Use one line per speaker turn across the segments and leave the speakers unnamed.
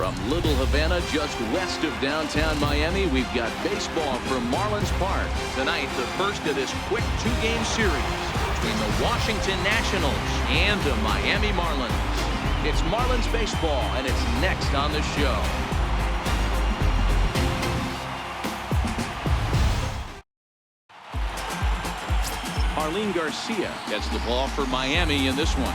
From Little Havana, just west of downtown Miami, we've got baseball from Marlins Park. Tonight, the first of this quick two-game series between the Washington Nationals and the Miami Marlins. It's Marlins baseball, and it's next on the show. Marlene Garcia gets the ball for Miami in this one.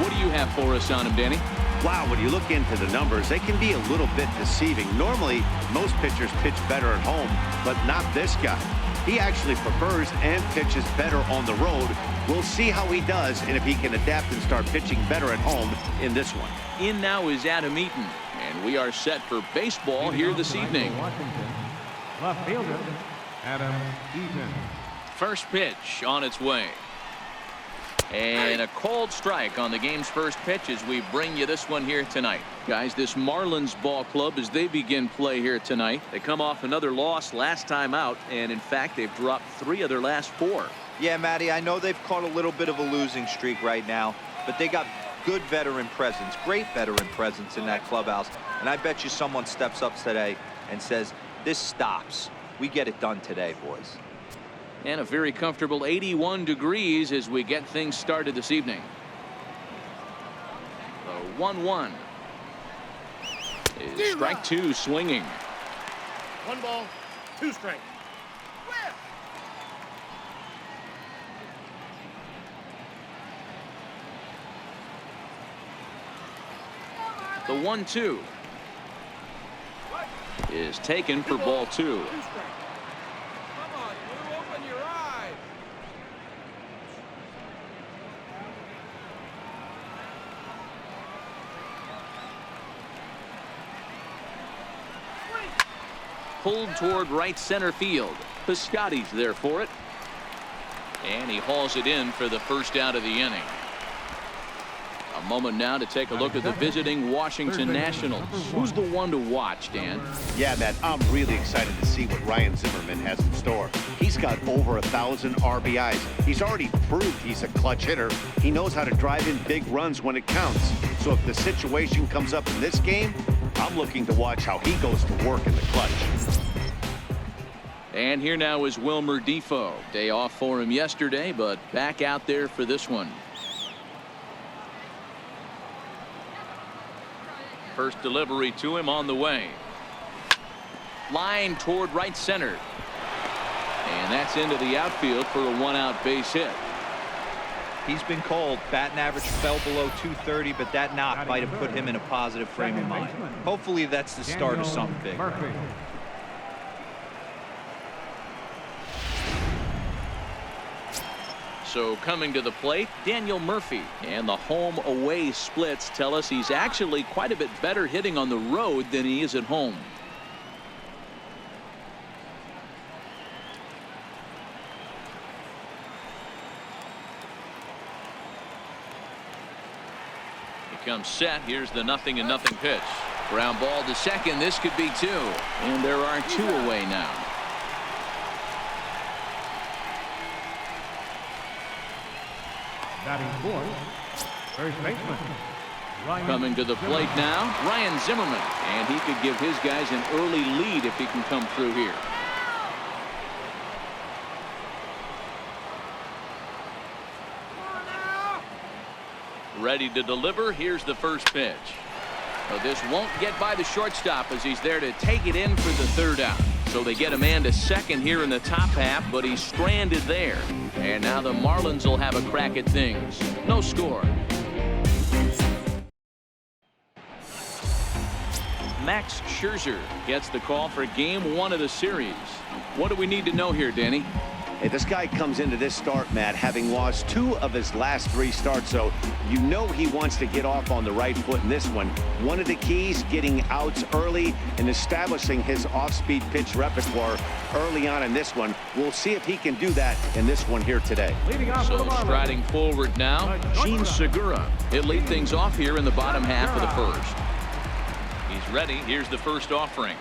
What do you have for us on him, Danny?
Wow, when you look into the numbers, they can be a little bit deceiving. Normally, most pitchers pitch better at home, but not this guy. He actually prefers and pitches better on the road. We'll see how he does and if he can adapt and start pitching better at home in this one.
In now is Adam Eaton, and we are set for baseball here this evening.
Washington, left fielder, Adam Eaton.
First pitch on its way. And a cold strike on the game's first pitch as we bring you this one here tonight. Guys, this Marlins ball club, as they begin play here tonight, they come off another loss last time out, and in fact they've dropped 3 of their last 4.
Yeah, Matty, I know they've caught a little bit of a losing streak right now, but they got good veteran presence, great veteran presence in that clubhouse, and I bet you someone steps up today and says, this stops. We get it done today, boys.
And a very comfortable 81 degrees as we get things started this evening. The 1-1 is strike 2 swinging.
1 ball, 2 strikes.
The 1-2 is taken for ball 2. Pulled toward right center field. Piscotty's there for it. And he hauls it in for the first out of the inning. A moment now to take a look at the visiting Washington Nationals. Who's the one to watch, Dan?
Yeah, Matt, I'm really excited to see what Ryan Zimmerman has in store. He's got over 1,000 RBIs. He's already proved he's a clutch hitter. He knows how to drive in big runs when it counts. So if the situation comes up in this game, I'm looking to watch how he goes to work in the clutch.
And here now is Wilmer Defoe. Day off for him yesterday, but back out there for this one. First delivery to him on the way. Line toward right center. And that's into the outfield for a 1-out base hit.
He's been called. Batting average fell below 230, but that knock might have put him in a positive frame of mind. Hopefully that's the start of something big.
So coming to the plate, Daniel Murphy. And the home away splits tell us he's actually quite a bit better hitting on the road than he is at home. Comes set. Here's the 0-0 pitch. Ground ball to second. This could be 2. And there are 2 away now.
Batting fourth, first baseman.
Coming to the plate now, Ryan Zimmerman. And he could give his guys an early lead if he can come through here. Ready to deliver. Here's the first pitch. But this won't get by the shortstop as he's there to take it in for the 3rd out. So they get a man to second here in the top half, but he's stranded there. And now the Marlins will have a crack at things. No score. Max Scherzer gets the call for game 1 of the series. What do we need to know here, Danny?
Hey, this guy comes into this start, Matt, having lost 2 of his last 3 starts, so you know he wants to get off on the right foot in this one. One of the keys, getting outs early and establishing his off-speed pitch repertoire early on in this one. We'll see if he can do that in this one here today.
So striding forward now, Gene Segura. He'll lead things off here in the bottom half of the first. He's ready. Here's the first offering.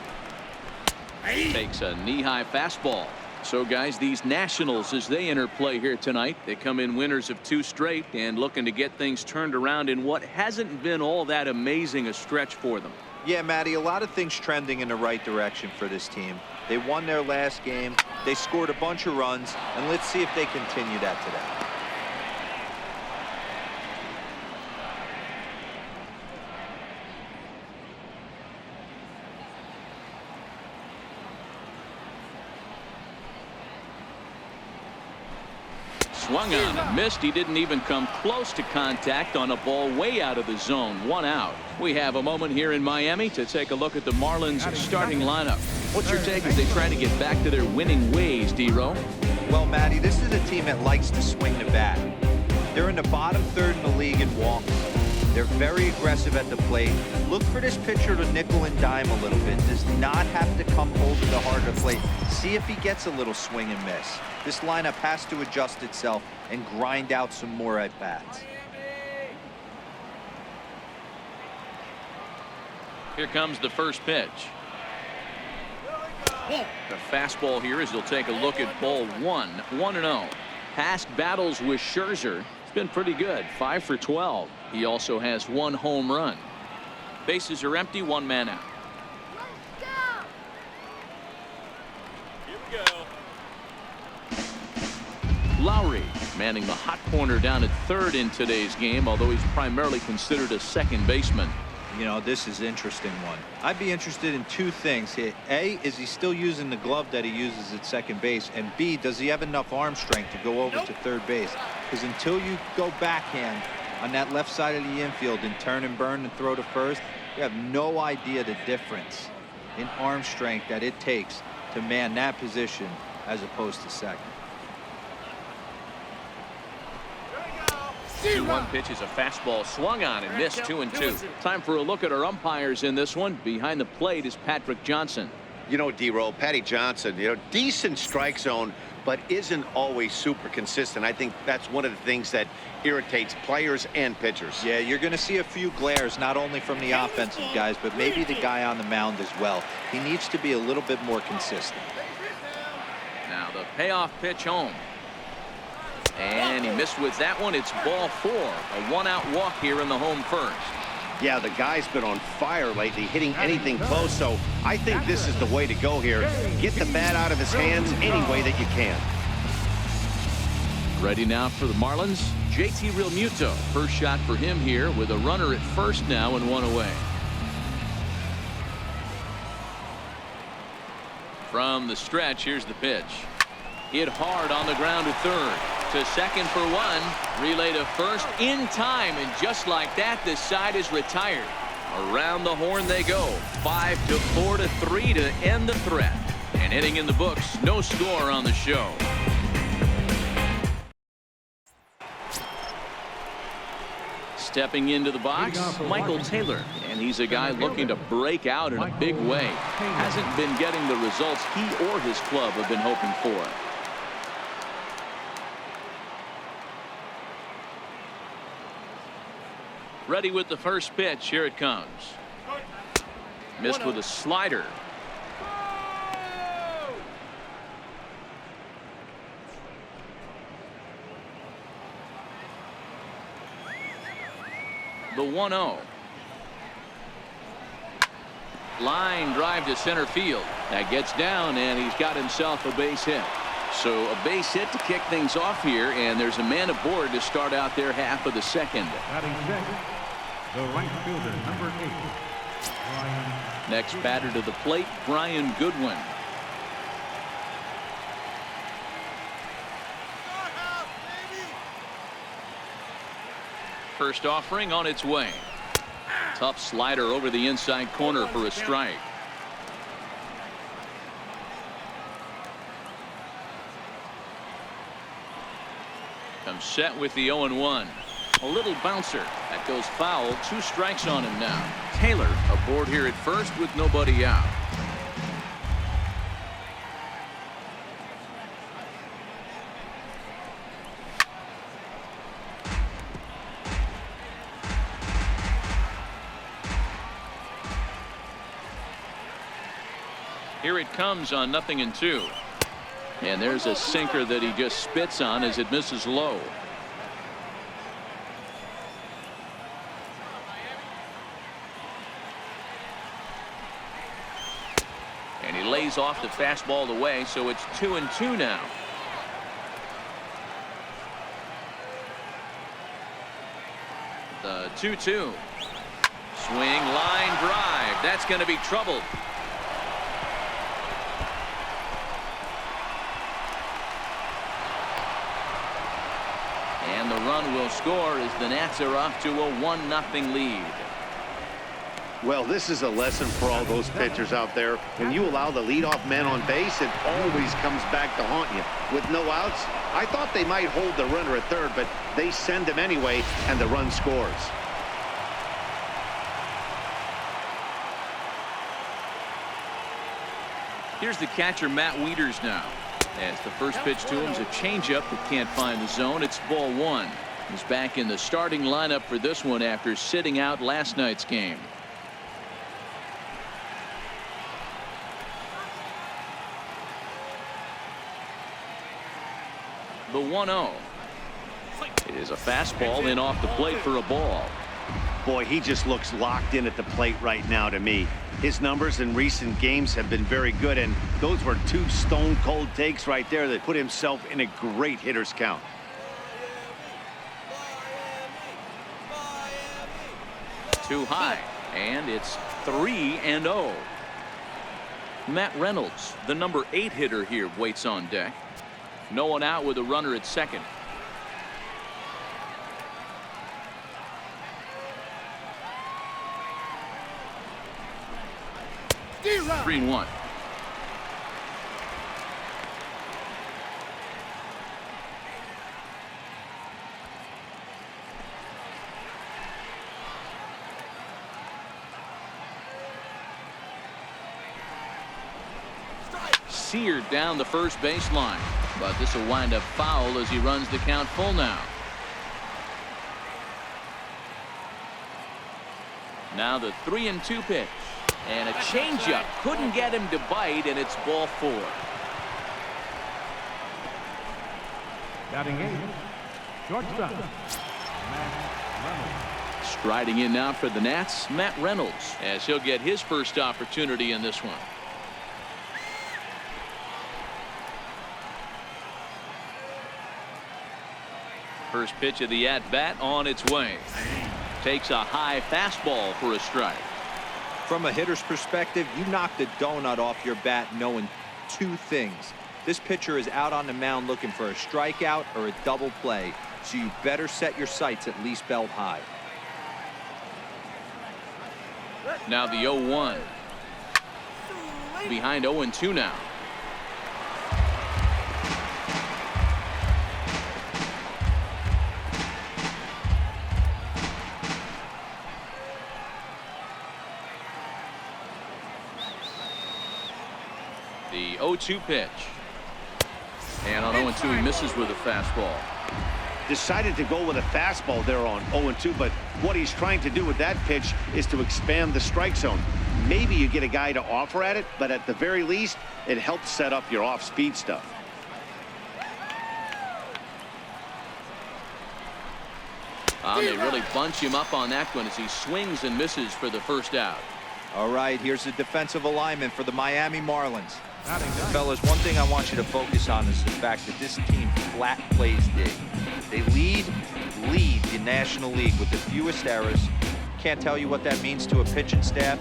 Takes a knee-high fastball. So, guys, these Nationals, as they enter play here tonight, they come in winners of 2 straight and looking to get things turned around in what hasn't been all that amazing a stretch for them.
Yeah, Matty, a lot of things trending in the right direction for this team. They won their last game. They scored a bunch of runs, and let's see if they continue that today.
Swung on and missed. He didn't even come close to contact on a ball way out of the zone. 1 out. We have a moment here in Miami to take a look at the Marlins starting lineup. What's your take as they try to get back to their winning ways, D-Row?
Well, Matty, this is a team that likes to swing the bat. They're in the bottom third in the league in walks. They're very aggressive at the plate. Look for this pitcher to nickel and dime a little bit. Does not have to come over the heart of the plate. See if he gets a little swing and miss. This lineup has to adjust itself and grind out some more at-bats.
Here comes the first pitch. The fastball here as he'll take a look at ball 1. 1-0. Past battles with Scherzer, it's been pretty good. 5 for 12. He also has 1 home run. Bases are empty. 1 man out.
Here we go.
Lowry manning the hot corner down at third in today's game, although he's primarily considered a second baseman.
You know, this is an interesting one. I'd be interested in 2 things here. A, is he still using the glove that he uses at second base? And B, does he have enough arm strength to go over to third base? Because until you go backhand on that left side of the infield and turn and burn and throw to first, you have no idea the difference in arm strength that it takes to man that position as opposed to second.
2-1 pitch is a fastball swung on and missed. 2-2. Time for a look at our umpires in this one. Behind the plate is Patrick Johnson.
You know, D-Row, Patty Johnson, decent strike zone, but isn't always super consistent. I think that's one of the things that irritates players and pitchers.
Yeah, you're going to see a few glares, not only from the offensive guys, but maybe the guy on the mound as well. He needs to be a little bit more consistent.
Now the payoff pitch home. And he missed with that one. It's ball 4. A 1-out walk here in the home first.
Yeah, the guy's been on fire lately, hitting anything close, so I think this is the way to go here. Get the bat out of his hands any way that you can.
Ready now for the Marlins, JT Realmuto. First shot for him here with a runner at first now and 1 away. From the stretch, here's the pitch. Hit hard on the ground to third. To second for 1. Relay to first in time, and just like that, this side is retired. Around the horn they go. 5-4 to 3 to end the threat. And hitting in the books, no score on the show. Stepping into the box, Michael Taylor, and he's a guy looking to break out in a big way. Hasn't been getting the results he or his club have been hoping for. Ready with the first pitch. Here it comes. Missed with a slider. The 1-0. Line drive to center field. That gets down, and he's got himself a base hit. So a base hit to kick things off here, and there's a man aboard to start out their half of the second.
Batting second, the right fielder, number 8. Brian.
Next batter to the plate, Brian Goodwin. First offering on its way. Tough slider over the inside corner for a strike. Comes set with the 0-1. A little bouncer that goes foul. 2 strikes on him now. Taylor aboard here at first with nobody out. Here it comes on 0-2. And there's a sinker that he just spits on as it misses low. He lays off the fastball away, so it's 2-2 now. The 2-2. Swing, line drive. That's going to be trouble. And the run will score as the Nats are off to a 1-0 lead.
Well, this is a lesson for all those pitchers out there. When you allow the leadoff man on base, it always comes back to haunt you. With no outs, I thought they might hold the runner at third, but they send him anyway, and the run scores.
Here's the catcher, Matt Wieters, now. As the first pitch to him is a changeup that can't find the zone. It's ball one. He's back in the starting lineup for this one after sitting out last night's game. The 1-0. It is a fastball in off the plate for a ball.
Boy, he just looks locked in at the plate right now to me. His numbers in recent games have been very good, and those were two stone-cold takes right there that put himself in a great hitter's count.
Too high, and it's 3-0. Matt Reynolds, the number 8 hitter here, waits on deck. No one out with a runner at second. Three and one. Seared down the first baseline, but this will wind up foul as he runs the count full now. Now the 3-2 pitch. And a changeup couldn't get him to bite, and it's ball 4.
Batting 8, shortstop, Matt Reynolds.
Striding in now for the Nats, Matt Reynolds, as he'll get his first opportunity in this one. First pitch of the at-bat on its way. Takes a high fastball for a strike.
From a hitter's perspective, you knock the donut off your bat knowing two things. This pitcher is out on the mound looking for a strikeout or a double play, so you better set your sights at least belt high.
Now the 0-1. Behind 0-2 now. The 0-2 pitch. And on 0-2 he misses with a fastball.
Decided to go with a fastball there on 0-2, but what he's trying to do with that pitch is to expand the strike zone. Maybe you get a guy to offer at it, but at the very least, it helps set up your off-speed stuff.
They really bunch him up on that one as he swings and misses for the first out.
All right, here's the defensive alignment for the Miami Marlins. Fellas, one thing I want you to focus on is the fact that this team flat plays dig. They lead the National League with the fewest errors. Can't tell you what that means to a pitching staff.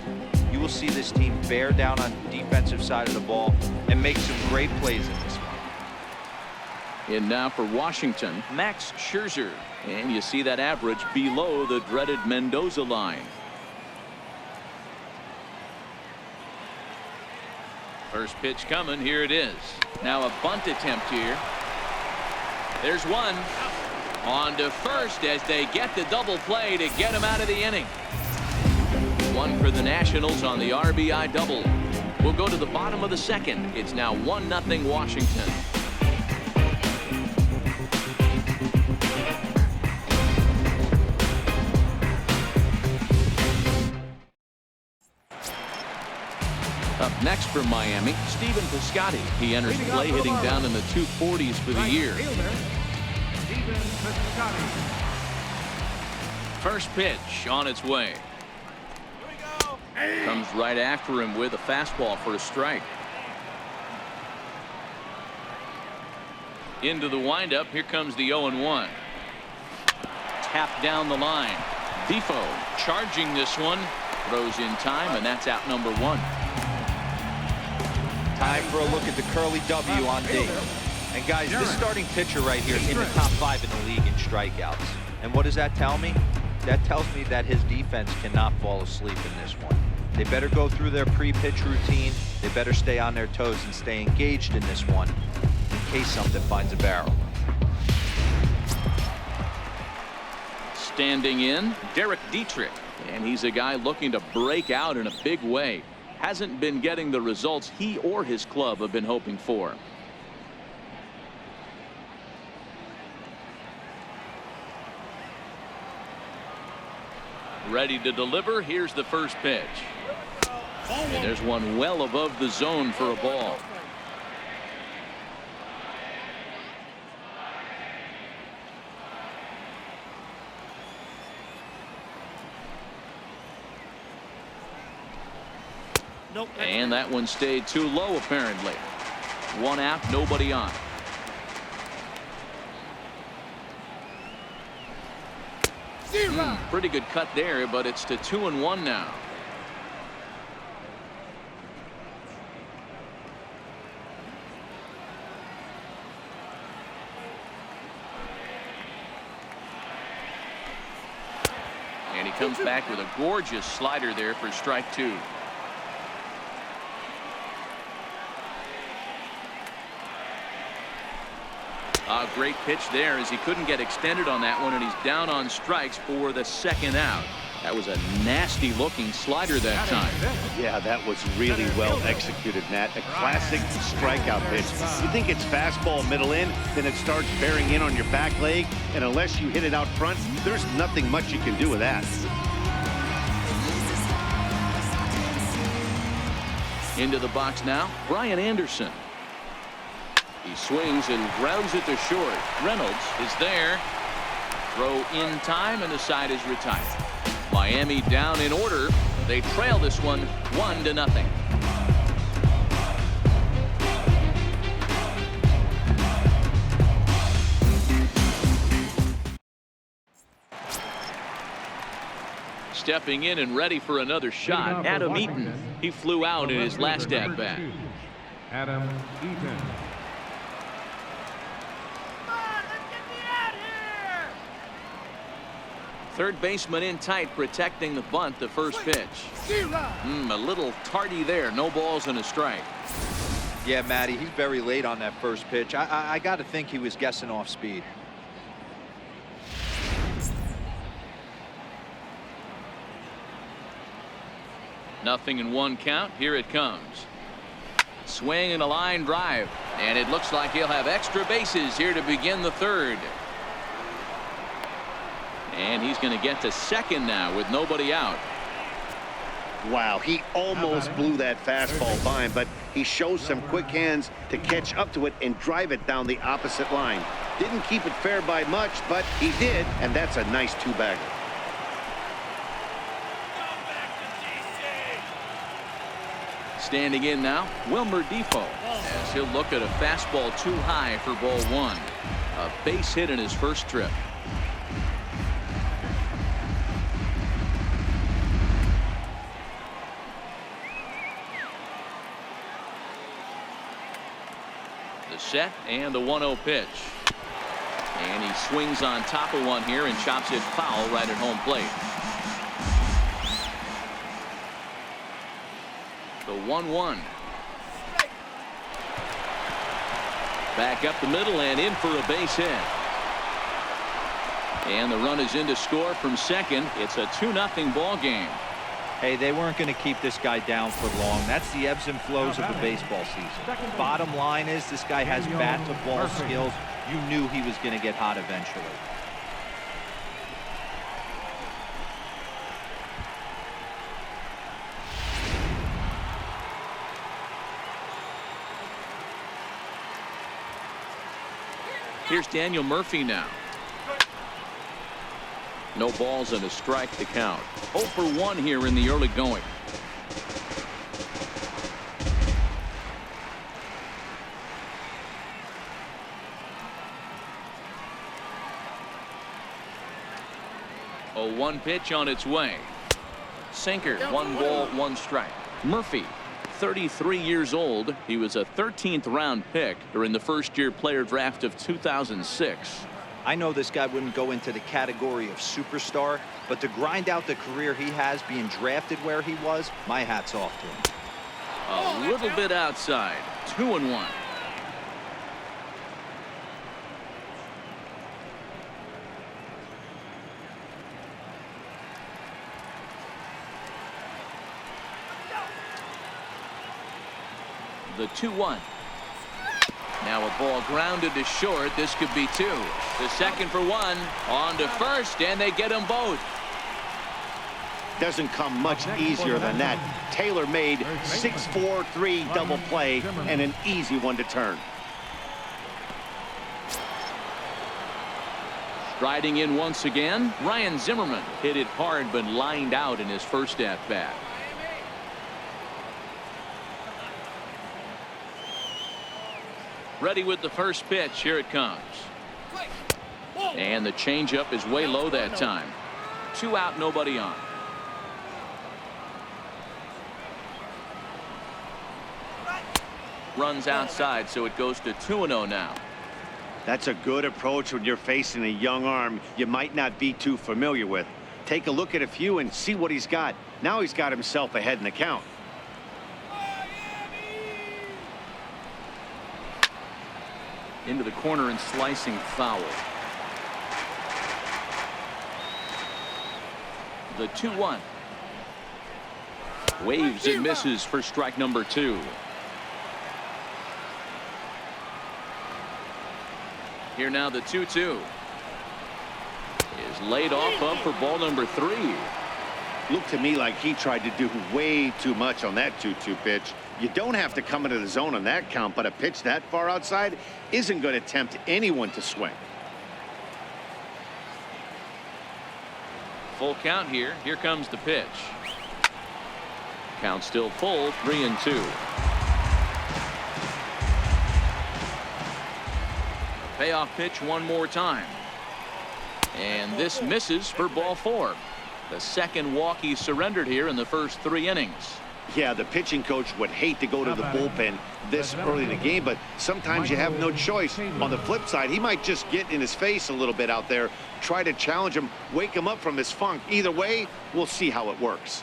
You will see this team bear down on the defensive side of the ball and make some great plays in this one.
And now for Washington, Max Scherzer. And you see that average below the dreaded Mendoza line. First pitch coming. Here it is. Now a bunt attempt here. There's one. On to first as they get the double play to get him out of the inning. One for the Nationals on the RBI double. We'll go to the bottom of the second. It's now 1-0 Washington. Up next for Miami, Stephen Piscotty. He enters play hitting down in the 240s for the year. First pitch on its way. Comes right after him with a fastball for a strike. Into the windup. Here comes the 0-1. Tap down the line. Defoe charging this one. Throws in time, and that's out number 1.
Time for a look at the curly W on D. And guys, this starting pitcher right here is in the top 5 in the league in strikeouts. And what does that tell me? That tells me that his defense cannot fall asleep in this one. They better go through their pre-pitch routine. They better stay on their toes and stay engaged in this one in case something finds a barrel.
Standing in, Derek Dietrich. And he's a guy looking to break out in a big way. Hasn't been getting the results he or his club have been hoping for. Ready to deliver. Here's the first pitch. And there's one well above the zone for a ball. And that one stayed too low, apparently. 1 out, nobody on. Pretty good cut there, but it's to 2-1 now. And he comes back with a gorgeous slider there for strike 2. A great pitch there as he couldn't get extended on that one, and he's down on strikes for the 2nd out. That was a nasty looking slider that time.
Yeah, that was really well executed, Matt. A classic strikeout pitch. You think it's fastball middle in, then it starts bearing in on your back leg, and unless you hit it out front, there's nothing much you can do with that.
Into the box now, Brian Anderson. He swings and grounds it to short. Reynolds is there. Throw in time, and the side is retired. Miami down in order. They trail this one 1-0. Stepping in and ready for another shot, Adam Eaton. He flew out in his last at-bat.
Adam Eaton.
Third baseman in tight, protecting the bunt. The first pitch. A little tardy there. No balls and a strike.
Yeah, Matty, he's very late on that first pitch. I got to think he was guessing off speed.
Nothing in 1 count. Here it comes. Swing and a line drive. And it looks like he'll have extra bases here to begin the 3rd. And he's going to get to 2nd now with nobody out.
Wow, he almost blew that fastball by him, but he shows some quick hands to catch up to it and drive it down the opposite line. Didn't keep it fair by much, but he did, and that's a nice 2-bagger.
Standing in now, Wilmer Defoe, as he'll look at a fastball too high for ball 1. A base hit in his first trip. The set and the 1-0 pitch. And he swings on top of one here and chops it foul right at home plate. The 1-1. Back up the middle and in for a base hit. And the run is in to score from second. It's a 2-0 ball game.
Hey, they weren't going to keep this guy down for long. That's the ebbs and flows of the baseball season. Bottom line is this guy has bat-to-ball skills. You knew he was going to get hot eventually.
Here's Daniel Murphy now. No balls and a strike to count. 0 for 1 here in the early going. 0-1 pitch on its way. Sinker, 1 ball, 1 strike. Murphy, 33 years old. He was a 13th round pick during the first-year player draft of 2006.
I know this guy wouldn't go into the category of superstar, but to grind out the career he has being drafted where he was, my hat's off to him.
A little bit outside. 2-1. The 2-1. Now a ball grounded to short. This could be 2. The second for 1. On to first, and they get them both.
Doesn't come much easier than that. Taylor made 6-4-3 double play and an easy one to turn.
Striding in once again, Ryan Zimmerman hit it hard but lined out in his first at bat. Ready with the first pitch. Here it comes. And the changeup is way low that time. 2 out, nobody on. Runs outside, so it goes to 2-0 now.
That's a good approach when you're facing a young arm you might not be too familiar with. Take a look at a few and see what he's got. Now he's got himself ahead in the count.
Into the corner and slicing foul. The 2-1. Waves and misses for strike number 2. Here now the 2-2. Is laid off up for ball number 3.
Looked to me like he tried to do way too much on that 2-2 pitch. You don't have to come into the zone on that count, but a pitch that far outside isn't going to tempt anyone to swing.
Full count here. Here comes the pitch. Count still full. 3-2. Payoff pitch one more time. And this misses for ball 4. The second walk he surrendered here in the first 3 innings.
Yeah, the pitching coach would hate to go to the bullpen this early in the game, but sometimes you have no choice. On the flip side, he might just get in his face a little bit out there, try to challenge him, wake him up from his funk. Either way, we'll see how it works.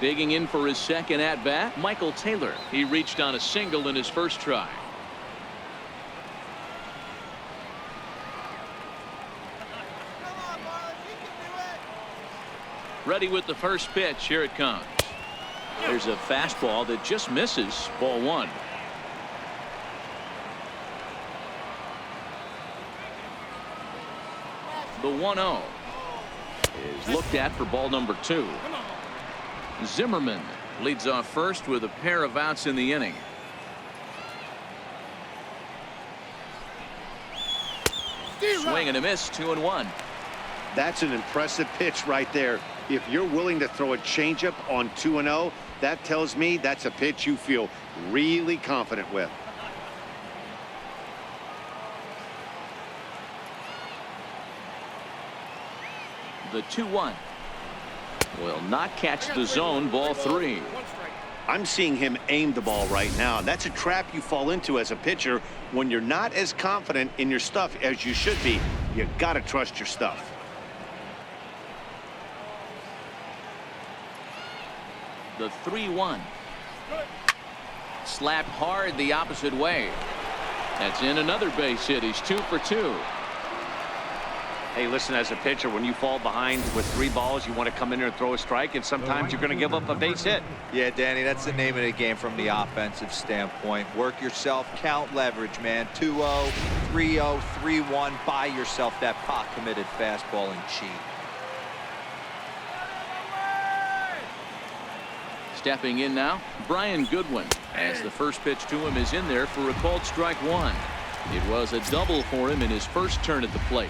Digging in for his second at-bat, Michael Taylor. He reached on a single in his first try. Ready with the first pitch. Here it comes. There's a fastball that just misses. Ball 1. The 1-0 is looked at for ball number 2. Zimmerman leads off first with a pair of outs in the inning. Swing and a miss. 2-1.
That's an impressive pitch right there. If you're willing to throw a changeup on 2-0, that tells me that's a pitch you feel really confident with.
The 2-1 will not catch the zone. Ball 3.
I'm seeing him aim the ball right now. That's a trap you fall into as a pitcher when you're not as confident in your stuff as you should be. You got to trust your stuff.
The 3-1. Slapped hard the opposite way. That's in another base hit. He's 2 for 2.
Hey, listen, as a pitcher, when you fall behind with 3 balls, you want to come in there and throw a strike, and sometimes you're going to give up a base hit.
Yeah, Danny, that's the name of the game from the offensive standpoint. Work yourself, count leverage, man. 2-0, 3-0, 3-1. Buy yourself that pot-committed fastball and cheat.
Stepping in now, Brian Goodwin, as the first pitch to him is in there for a called strike 1. It was a double for him in his first turn at the plate.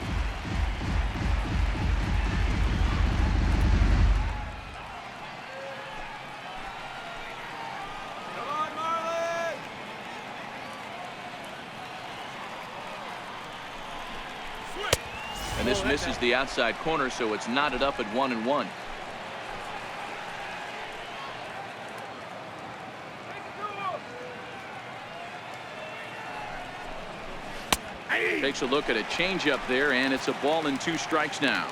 And this misses the outside corner, so it's knotted up at 1-1. Takes a look at a changeup there, and it's a ball and 2 strikes now.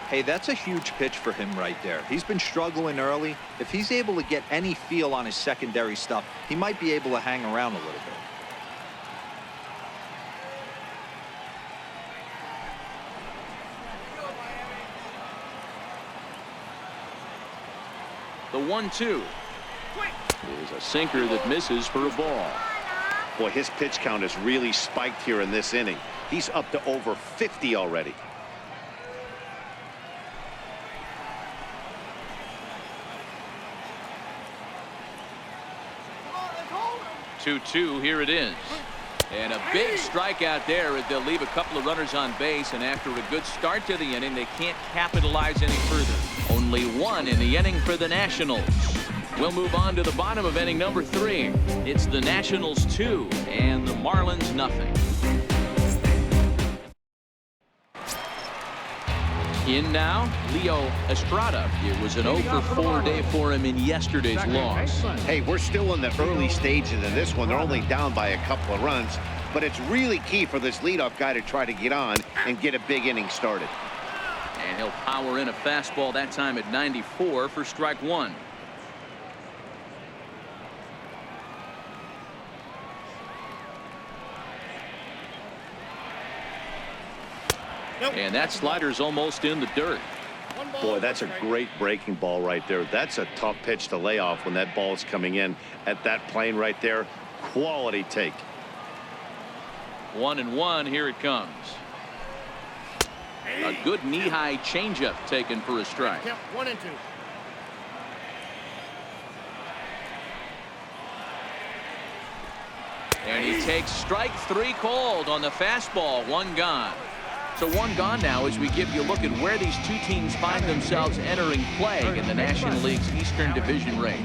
Hey, that's a huge pitch for him right there. He's been struggling early. If he's able to get any feel on his secondary stuff, he might be able to hang around a little bit.
The 1-2 is a sinker that misses for a ball.
Boy, his pitch count has really spiked here in this inning. He's up to over 50 already.
2-2, here it is. And a big strikeout there as they'll leave a couple of runners on base, and after a good start to the inning, they can't capitalize any further. Only 1 in the inning for the Nationals. We'll move on to the bottom of inning number 3. It's the Nationals 2 and the Marlins nothing. In now, Leo Estrada. It was an 0-for-4 day for him in yesterday's loss.
Hey, we're still in the early stages of this one. They're only down by a couple of runs, but it's really key for this leadoff guy to try to get on and get a big inning started.
And he'll power in a fastball that time at 94 for strike 1. And that slider's almost in the dirt.
Boy, that's a great breaking ball right there. That's a tough pitch to lay off when that ball is coming in at that plane right there. Quality take.
1-1, here it comes. A good knee-high changeup taken for a strike.
1-2.
And he takes strike 3 called on the fastball. 1 gone. So 1 gone now as we give you a look at where these 2 teams find themselves entering play in the National League's Eastern Division race.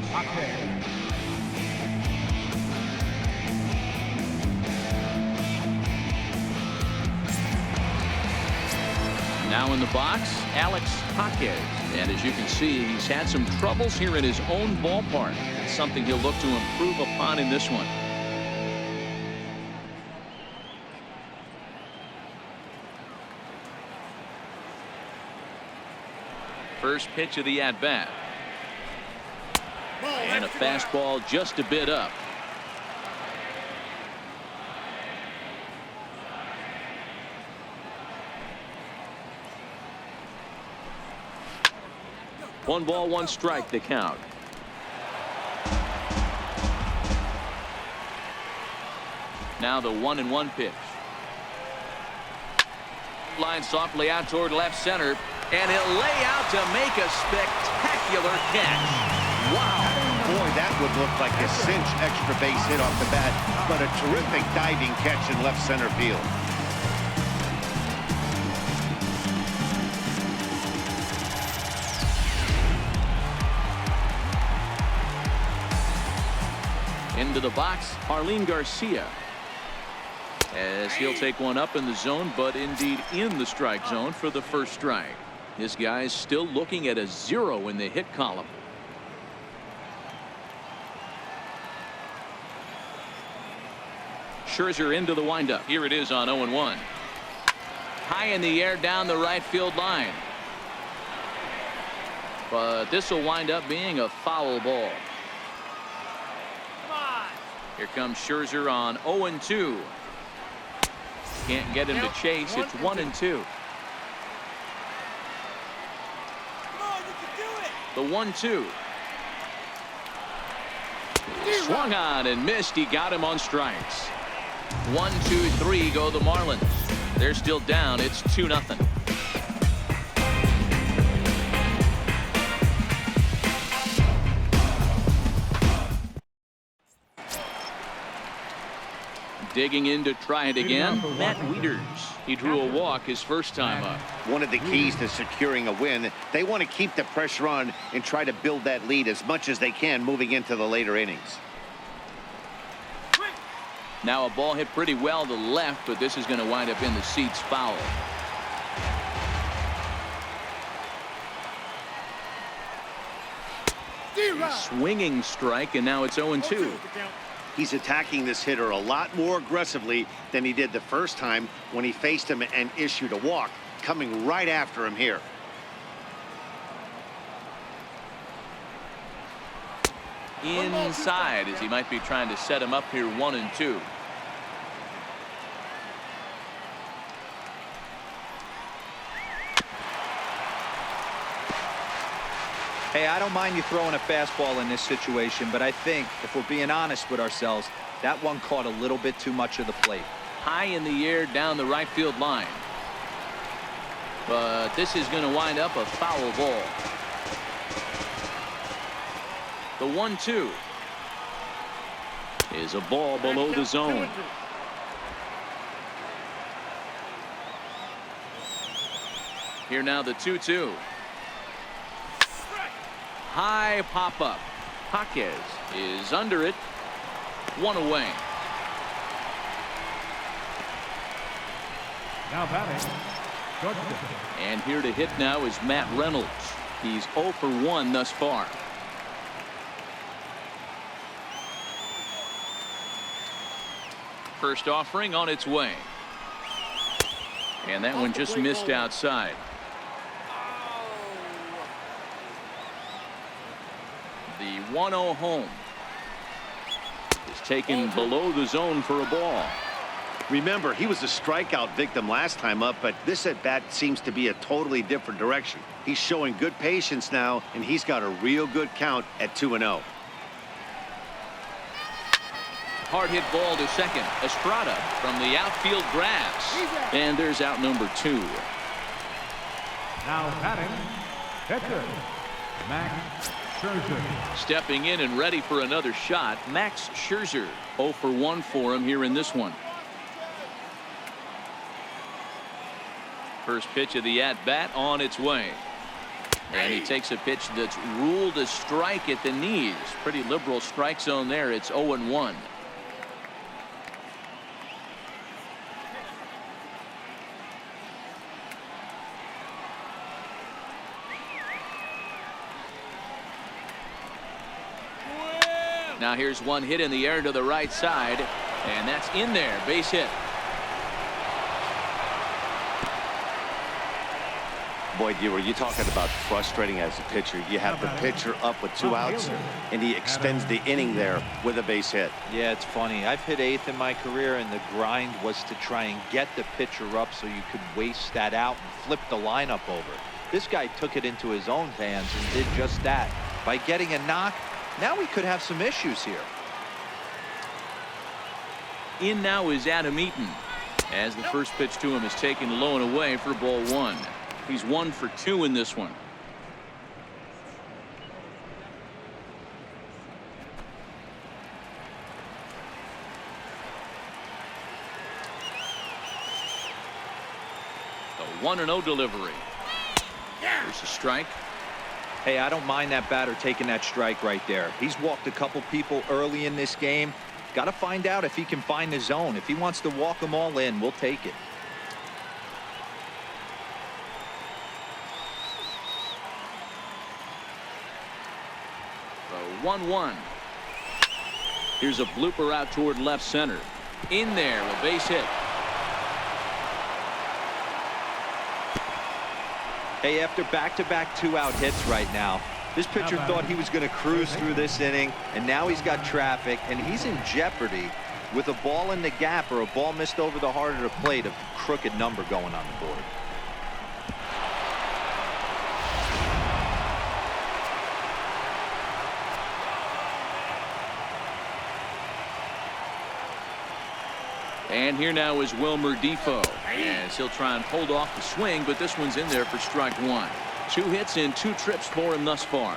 Now in the box, Alex Jaquez. And as you can see, he's had some troubles here in his own ballpark. It's something he'll look to improve upon in this one. First pitch of the at-bat. And a fastball just a bit up. One ball, 1 strike to count. Now the 1-1 pitch. Line softly out toward left center. And he'll lay out to make a spectacular catch. Wow.
Boy, that would look like a cinch extra base hit off the bat, but a terrific diving catch in left center field.
Into the box, Arlene Garcia. As he'll take one up in the zone, but indeed in the strike zone for the first strike. This guy's still looking at a 0 in the hit column. Scherzer into the windup. Here it is on 0-1. High in the air down the right field line. But this will wind up being a foul ball. Here comes Scherzer on 0-2. Can't get him to chase. It's 1-2. The 1-2. Swung on and missed. He got him on strikes. 1, 2, 3 go the Marlins. They're still down. It's 2-0. Digging in to try it again, Matt Wieters. He drew a walk his first time up.
One of the keys to securing a win, they want to keep the pressure on and try to build that lead as much as they can moving into the later innings.
Now a ball hit pretty well to left, but this is going to wind up in the seats foul. A swinging strike, and now it's 0-2.
He's attacking this hitter a lot more aggressively than he did the first time when he faced him and issued a walk, coming right after him here.
Inside, as he might be trying to set him up here, 1-2.
Hey, I don't mind you throwing a fastball in this situation, but I think, if we're being honest with ourselves, that one caught a little bit too much of the plate.
High in the air down the right field line. But this is going to wind up a foul ball. The 1-2 is a ball below the zone. Here now the 2-2. High pop up. Jaquez is under it. One away.
Now batting, Judson.
And here to hit now is Matt Reynolds. He's 0 for 1 thus far. First offering on its way. And that one just missed outside. The 1-0 home is taken below the zone for a ball.
Remember, he was a strikeout victim last time up, but this at bat seems to be a totally different direction. He's showing good patience now, and he's got a real good count at 2-0.
Hard hit ball to second. Estrada from the outfield grass. And there's out number 2.
Now batting, pitcher, Max Scherzer.
Stepping in and ready for another shot, Max Scherzer. 0 for 1 for him here in this one. First pitch of the at-bat on its way. And he takes a pitch that's ruled a strike at the knees. Pretty liberal strike zone there. It's 0-1. Now here's one hit in the air to the right side, and that's in there. Base hit.
Boy, Dewar, you're talking about frustrating as a pitcher. You have the pitcher up with 2 outs, and he extends the inning there with a base hit.
Yeah, it's funny. I've hit 8th in my career, and the grind was to try and get the pitcher up so you could waste that out and flip the lineup over. This guy took it into his own hands and did just that. By getting a knock, now we could have some issues here.
In now is Adam Eaton, as the first pitch to him is taken low and away for ball 1. He's 1 for 2 in this one. The 1-0 delivery. There's a strike.
Hey, I don't mind that batter taking that strike right there. He's walked a couple people early in this game. Got to find out if he can find the zone. If he wants to walk them all in, we'll take it.
The 1-1. Here's a blooper out toward left center. In there, a base hit.
Hey, after back-to-back 2-out hits right now, this pitcher thought he was going to cruise through this inning, and now he's got traffic, and he's in jeopardy with a ball in the gap or a ball missed over the heart of the plate, a crooked number going on the board.
And here now is Wilmer Defoe, as he'll try and hold off the swing, but this one's in there for strike 1. 2 hits in 2 trips for him thus far.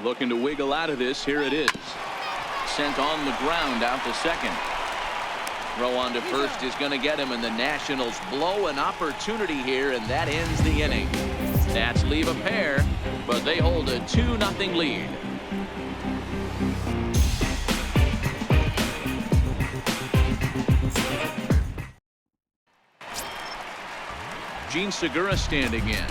Looking to wiggle out of this. Here it is. Sent on the ground out to second. Throw on to first is going to get him, and the Nationals blow an opportunity here, and that ends the inning. Nats leave a pair, but they hold a 2-0 lead. Gene Segura standing in.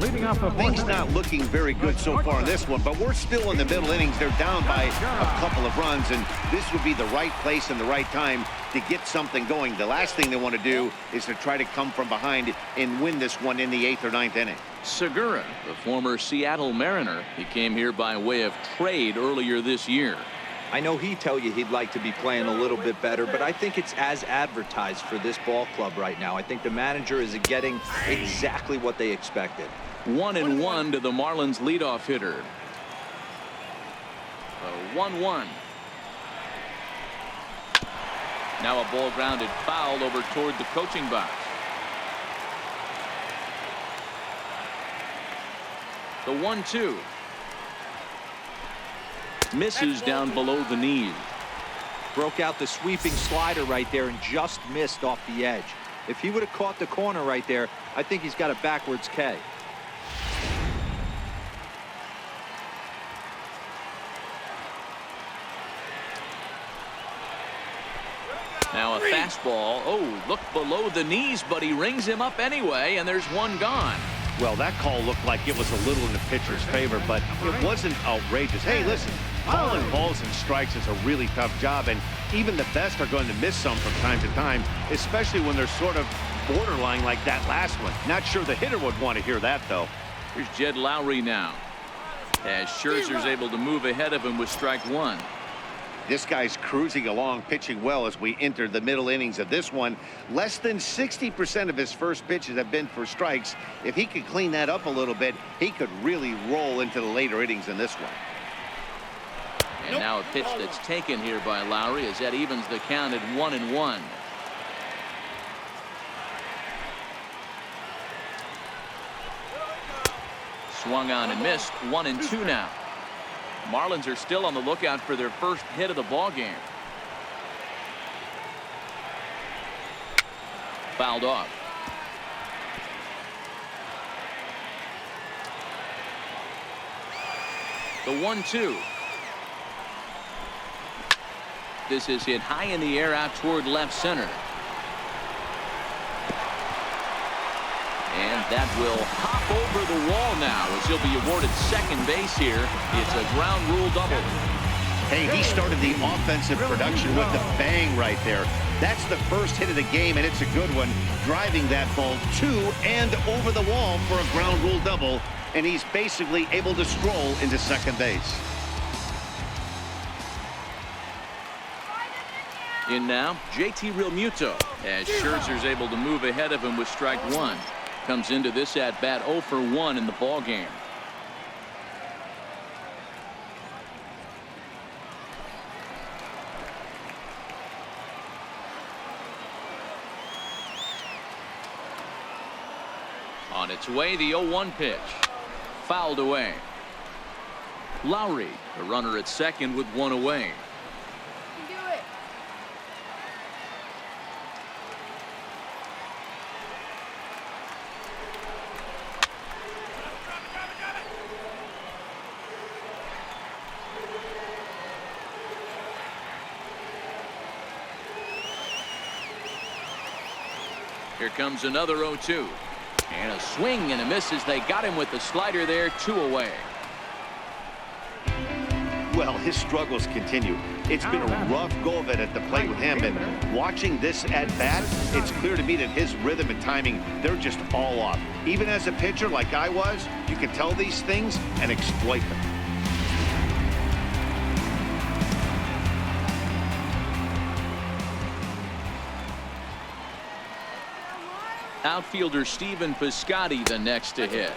Leading off the
Things
fourth
not
inning.
looking very good so far in this one, but we're still in the middle innings. They're down by a couple of runs, and this would be the right place and the right time to get something going. The last thing they want to do is to try to come from behind and win this one in the 8th or 9th inning.
Segura, the former Seattle Mariner, he came here by way of trade earlier this year.
I know he'd tell you he'd like to be playing a little bit better, but I think it's as advertised for this ball club right now. I think the manager is getting exactly what they expected.
1-1 to the Marlins leadoff hitter. 1-1. Now a ball grounded foul over toward the coaching box. The 1-2. Misses down below the knees.
Broke out the sweeping slider right there and just missed off the edge. If he would have caught the corner right there, I think he's got a backwards K.
Now a fastball. Oh, look below the knees, but he rings him up anyway, and there's one gone.
Well, that call looked like it was a little in the pitcher's favor, but it wasn't outrageous. Hey, listen, calling balls and strikes is a really tough job, and even the best are going to miss some from time to time, especially when they're sort of borderline like that last one. Not sure the hitter would want to hear that, though.
Here's Jed Lowry now, as Scherzer's able to move ahead of him with strike one.
This guy's cruising along, pitching well as we enter the middle innings of this one. Less than 60% of his first pitches have been for strikes. If he could clean that up a little bit, he could really roll into the later innings in this one.
And now a pitch that's taken here by Lowry as that evens the count at 1-1. Swung on and missed. 1-2 now. Marlins are still on the lookout for their first hit of the ball game. Fouled off. The 1-2. This is hit high in the air out toward left center. And that will hop over the wall now as he'll be awarded second base here. It's a ground rule double.
Hey, he started the offensive production with the bang right there. That's the first hit of the game, and it's a good one. Driving that ball to and over the wall for a ground rule double, and he's basically able to stroll into second base.
In now, JT Realmuto, as Scherzer's able to move ahead of him with strike one. Comes into this at bat 0 for 1 in the ball game. On its way, the 0-1 pitch. Fouled away. Lowry, the runner at second with one away. Here comes another 0-2. And a swing and a miss as they got him with the slider there, 2 away.
Well, his struggles continue. It's been a rough go of it at the plate with him, and watching this at bat, it's clear to me that his rhythm and timing, they're just all off. Even as a pitcher like I was, you can tell these things and exploit them.
Outfielder Stephen Piscotty the next to hit.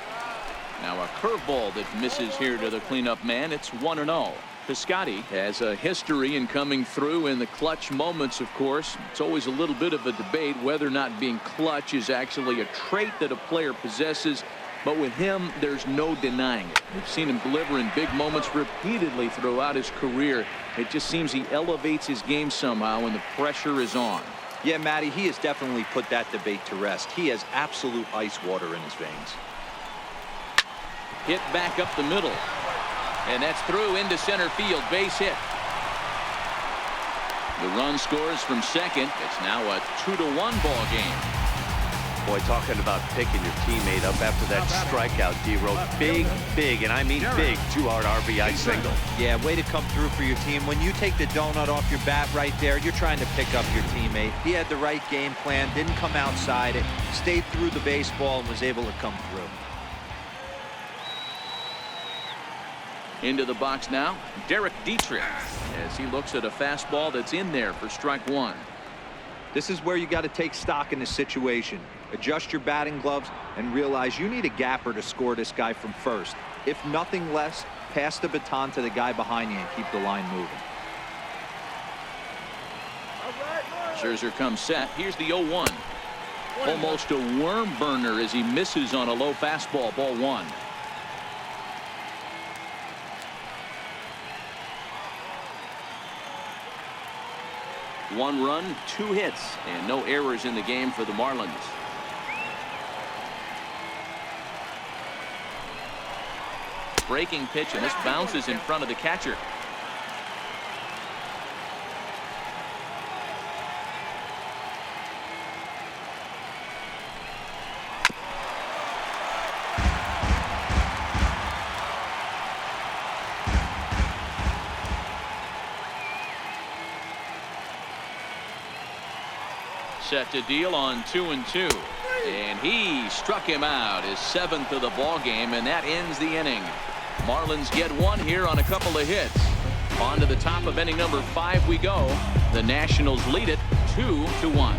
Now a curveball that misses here to the cleanup man. It's 1-0. Piscotty has a history in coming through in the clutch moments, of course. It's always a little bit of a debate whether or not being clutch is actually a trait that a player possesses. But with him, there's no denying it. We've seen him deliver in big moments repeatedly throughout his career. It just seems he elevates his game somehow when the pressure is on.
Yeah, Matty, he has definitely put that debate to rest. He has absolute ice water in his veins.
Hit back up the middle. And that's through into center field. Base hit. The run scores from second. It's now a 2-1 ball game.
Boy, talking about picking your teammate up after that strikeout, D-Row. Big, and I mean big, 2-hard RBI single.
Yeah, way to come through for your team. When you take the donut off your bat right there, you're trying to pick up your teammate. He had the right game plan, didn't come outside it, stayed through the baseball, and was able to come through.
Into the box now, Derek Dietrich, as he looks at a fastball that's in there for strike one.
This is where you got to take stock in this situation. Adjust your batting gloves and realize you need a gapper to score this guy from first. If nothing less, pass the baton to the guy behind you and keep the line moving.
Scherzer comes set. Here's the 0-1. Almost a worm burner as he misses on a low fastball. Ball one. One run, 2 hits, and no errors in the game for the Marlins. Breaking pitch, and this bounces in front of the catcher. Set to deal on 2-2, and he struck him out, his 7th of the ball game, and that ends the inning. Marlins get one here on a couple of hits. On to the top of inning number 5 we go. The Nationals lead it 2-1.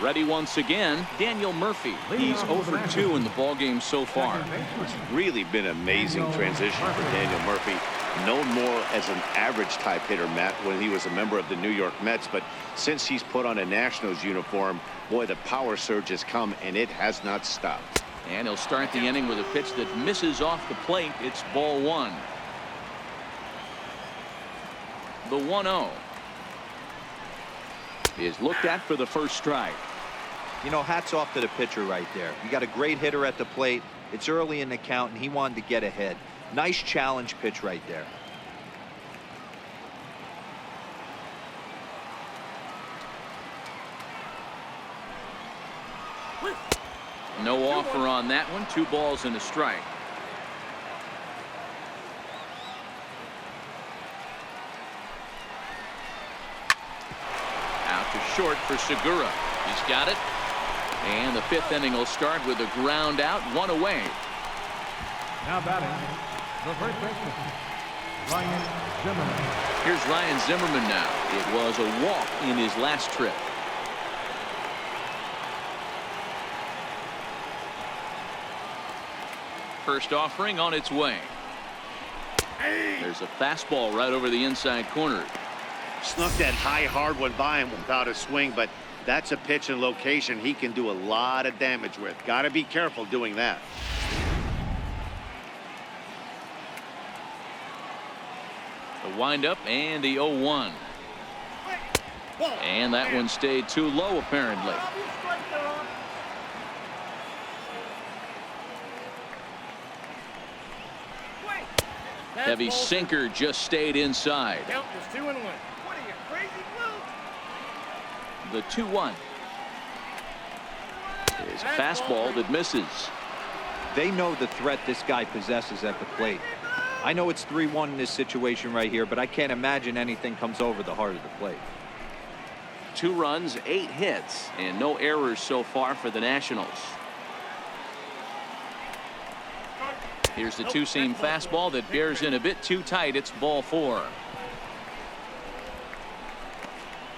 Ready once again, Daniel Murphy. He's 0 for 2 in the ball game so far.
It's really been an amazing transition for Daniel Murphy. Known more as an average type hitter, Matt, when he was a member of the New York Mets, but since he's put on a Nationals uniform, boy, the power surge has come and it has not stopped.
And he'll start the inning with a pitch that misses off the plate. It's ball one. The 1-0 is looked at for the first strike.
You know, hats off to the pitcher right there. You got a great hitter at the plate. It's early in the count, and he wanted to get ahead. Nice challenge pitch right there.
No offer on that one. 2 balls and a strike. Out to short for Segura. He's got it. And the 5th inning will start with a ground out, 1 away.
Now batting, the first baseman, Ryan Zimmerman.
Here's Ryan Zimmerman now. It was a walk in his last trip. First offering on its way. There's a fastball right over the inside corner.
Snuck that high hard one by him without a swing, but that's a pitch and location he can do a lot of damage with. Got to be careful doing that.
The windup and the 0-1. And that one stayed too low apparently. Heavy sinker just stayed inside. The 2-1 is a fastball that misses.
They know the threat this guy possesses at the plate. I know it's 3-1 in this situation right here, but I can't imagine anything comes over the heart of the plate.
2 runs, 8 hits, and no errors so far for the Nationals. Here's the 2-seam fastball that bears in a bit too tight. It's ball 4.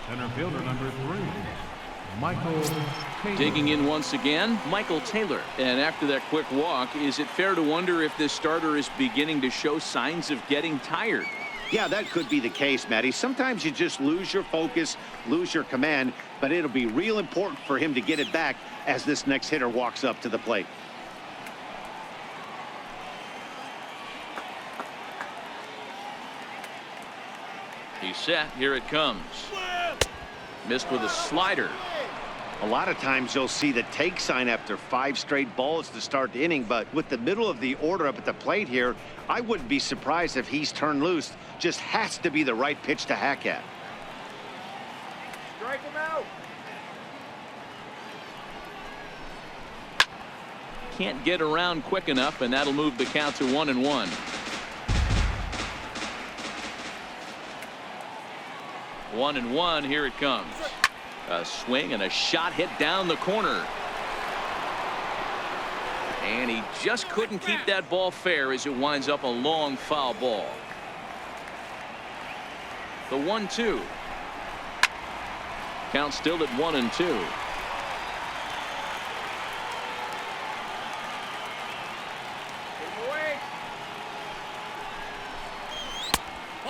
Center fielder number 3, Michael Taylor.
Digging in once again, Michael Taylor. And after that quick walk, is it fair to wonder if this starter is beginning to show signs of getting tired?
Yeah, that could be the case, Matty. Sometimes you just lose your focus, lose your command, but it'll be real important for him to get it back as this next hitter walks up to the plate. He's set. Here it comes. Missed with a slider. A lot of times you'll see the take sign after 5 straight balls to start the inning, but with the middle of the order up at the plate here, I wouldn't be surprised if he's turned loose. Just has to be the right pitch to hack at.
Strike him out.
Can't get around quick enough, and that'll move the count to 1-1. 1-1. Here it comes. A swing and a shot hit down the corner. And he just couldn't keep that ball fair as it winds up a long foul ball. The 1-2. Count still at 1-2.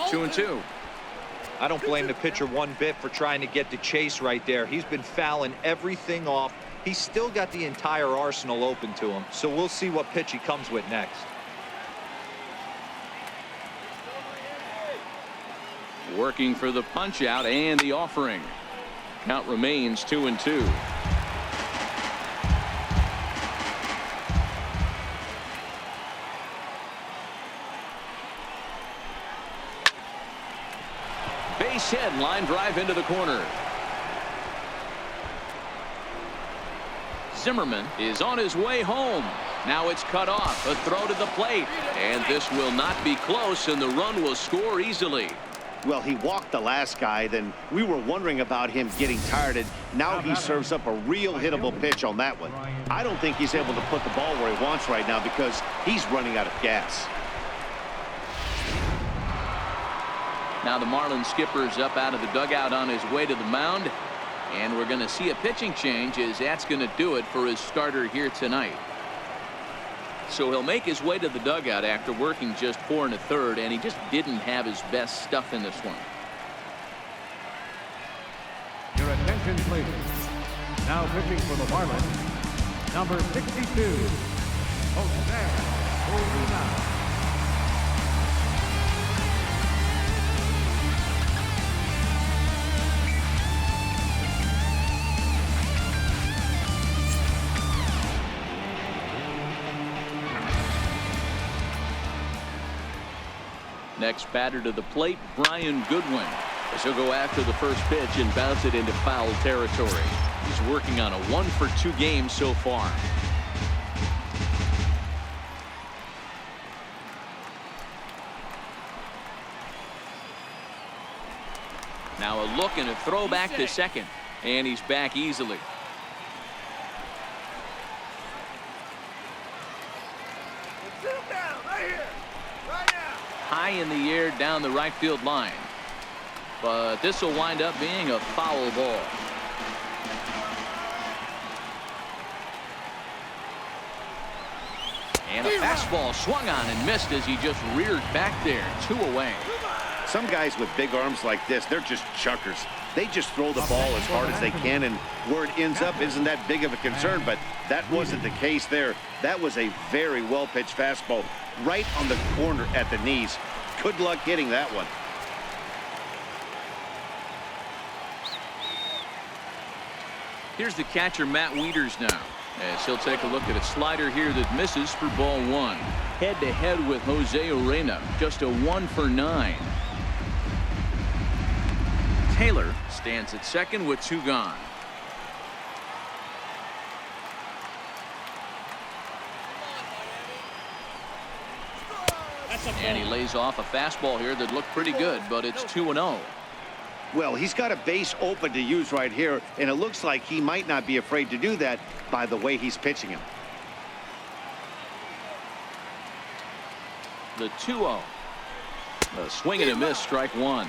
Two and two.
I don't blame the pitcher one bit for trying to get the chase right there. He's been fouling everything off. He's still got the entire arsenal open to him. So we'll see what pitch he comes with next.
Working for the punch out and the offering. Count remains 2-2. Base hit, line drive into the corner. Zimmerman is on his way home. Now it's cut off. A throw to the plate. And this will not be close, and the run will score easily.
Well, he walked the last guy, then we were wondering about him getting tired, and now he serves up a real hittable pitch on that one. I don't think he's able to put the ball where he wants right now because he's running out of gas.
Now the Marlins skipper's up out of the dugout on his way to the mound, and we're going to see a pitching change as that's going to do it for his starter here tonight. So he'll make his way to the dugout after working just 4 1/3, and he just didn't have his best stuff in this one.
Your attention, please. Now pitching for the Marlins, number 62, Jose Molina.
Next batter to the plate, Brian Goodwin. As he'll go after the first pitch and bounce it into foul territory. He's working on a 1-for-2 game so far. Now a look and a throw back to second. And he's back easily. High in the air down the right field line. But this will wind up being a foul ball. And a fastball swung on and missed as he just reared back there. 2 away.
Some guys with big arms like this, they're just chuckers. They just throw the ball as hard as they can, and where it ends up isn't that big of a concern, but that wasn't the case there. That was a very well-pitched fastball right on the corner at the knees. Good luck hitting that one.
Here's the catcher, Matt Wieters, now, as he'll take a look at a slider here that misses for ball 1. Head-to-head with Jose Urena, just a 1 for 9. Taylor stands at second with 2 gone. And he lays off a fastball here that looked pretty good, but it's 2-0.
Well, he's got a base open to use right here, and it looks like he might not be afraid to do that by the way he's pitching him.
The 2-0. A swing and a miss, strike 1.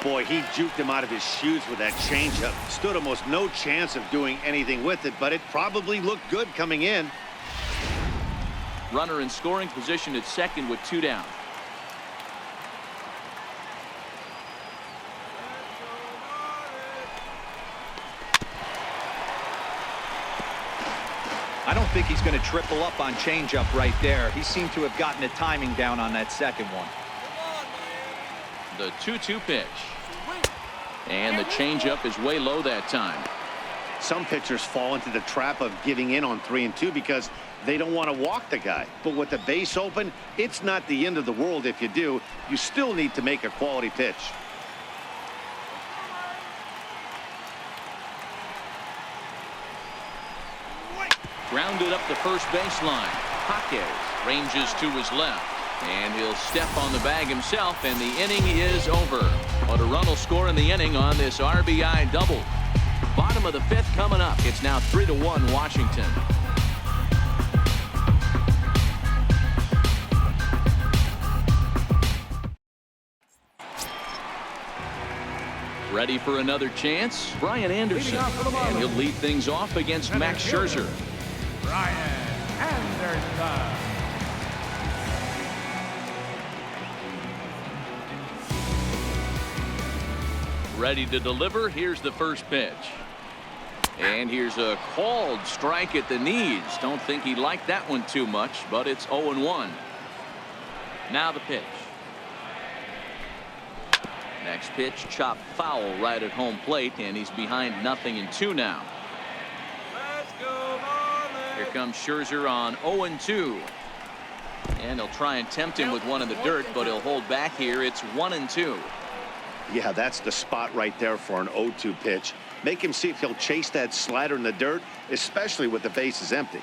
Boy, he juked him out of his shoes with that changeup. Stood almost no chance of doing anything with it, but it probably looked good coming in.
Runner in scoring position at second with 2 down.
I don't think he's going to triple up on changeup right there. He seemed to have gotten the timing down on that second one.
The 2-2 pitch. And the changeup is way low that time.
Some pitchers fall into the trap of giving in on 3-2 because they don't want to walk the guy. But with the base open, it's not the end of the world if you do. You still need to make a quality pitch.
Grounded up the first baseline. Jaquez ranges to his left. And he'll step on the bag himself, and the inning is over. But a run will score in the inning on this RBI double. Bottom of the fifth coming up. It's now 3-1 Washington. Ready for another chance? Brian Anderson. And he'll lead things off against Max Scherzer.
Brian Anderson.
Ready to deliver. Here's the first pitch. And here's a called strike at the knees. Don't think he liked that one too much, but it's 0-1. Now the pitch. Next pitch, chopped foul right at home plate, and he's behind 0-2 now.
Let's go, Marlins.
Here comes Scherzer on 0-2. And he'll try and tempt him with one in the dirt, but he'll hold back here. It's 1-2.
Yeah, that's the spot right there for an 0-2 pitch. Make him see if he'll chase that slider in the dirt, especially with the bases empty.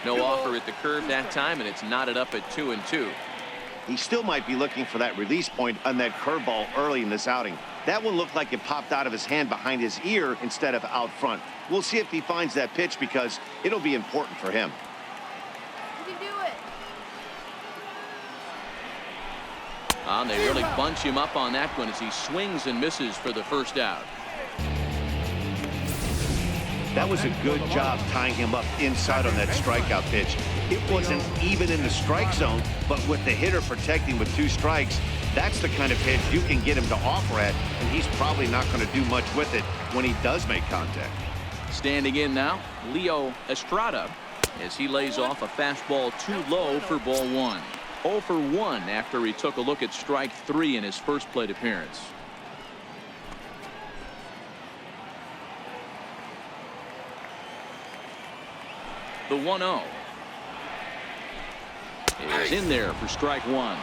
No offer at the curve that time, and it's knotted up at 2-2.
He still might be looking for that release point on that curveball early in this outing. That one looked like it popped out of his hand behind his ear instead of out front. We'll see if he finds that pitch because it'll be important for him.
They really bunch him up on that one as he swings and misses for the first out.
That was a good job tying him up inside on that strikeout pitch. It wasn't even in the strike zone, but with the hitter protecting with 2 strikes, that's the kind of pitch you can get him to offer at, and he's probably not going to do much with it when he does make contact.
Standing in now, Leo Estrada, as he lays off a fastball too low for ball 1. 0 for 1 after he took a look at strike 3 in his first plate appearance. The 1-0 is in there for strike 1.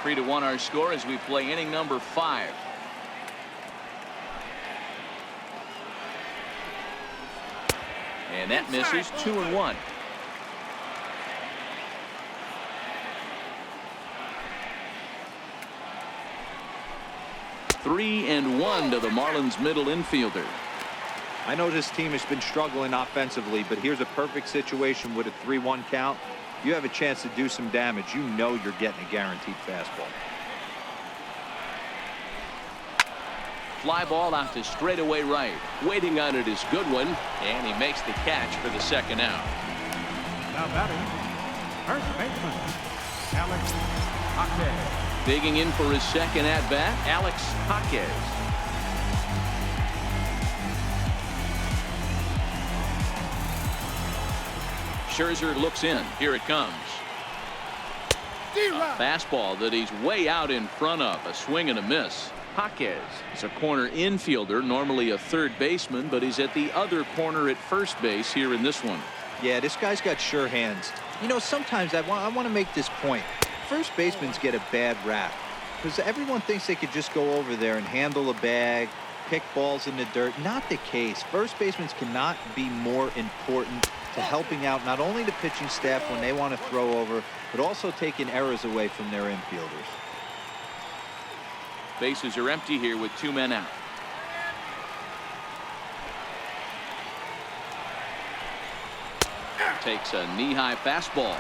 3-1 our score as we play inning number 5. And that misses. 2-1. Three and 1 to the Marlins middle infielder.
I know this team has been struggling offensively, but here's a perfect situation with a 3-1 count. You have a chance to do some damage. You know you're getting a guaranteed fastball.
Fly ball out to straightaway right. Waiting on it is Goodwin, and he makes the catch for the second out.
Now batting, first baseman, Alex Jaquez.
Digging in for his second at-bat, Alex Jaquez. Scherzer looks in. Here it comes. A fastball that he's way out in front of. A swing and a miss. Jaquez is a corner infielder, normally a third baseman, but he's at the other corner at first base here in this one.
Yeah, this guy's got sure hands. You know, sometimes I want to make this point. First basemen get a bad rap because everyone thinks they could just go over there and handle a bag, pick balls in the dirt. Not the case. First basemen cannot be more important to helping out not only the pitching staff when they want to throw over, but also taking errors away from their infielders.
Bases are empty here with 2 men out. Takes a knee-high fastball.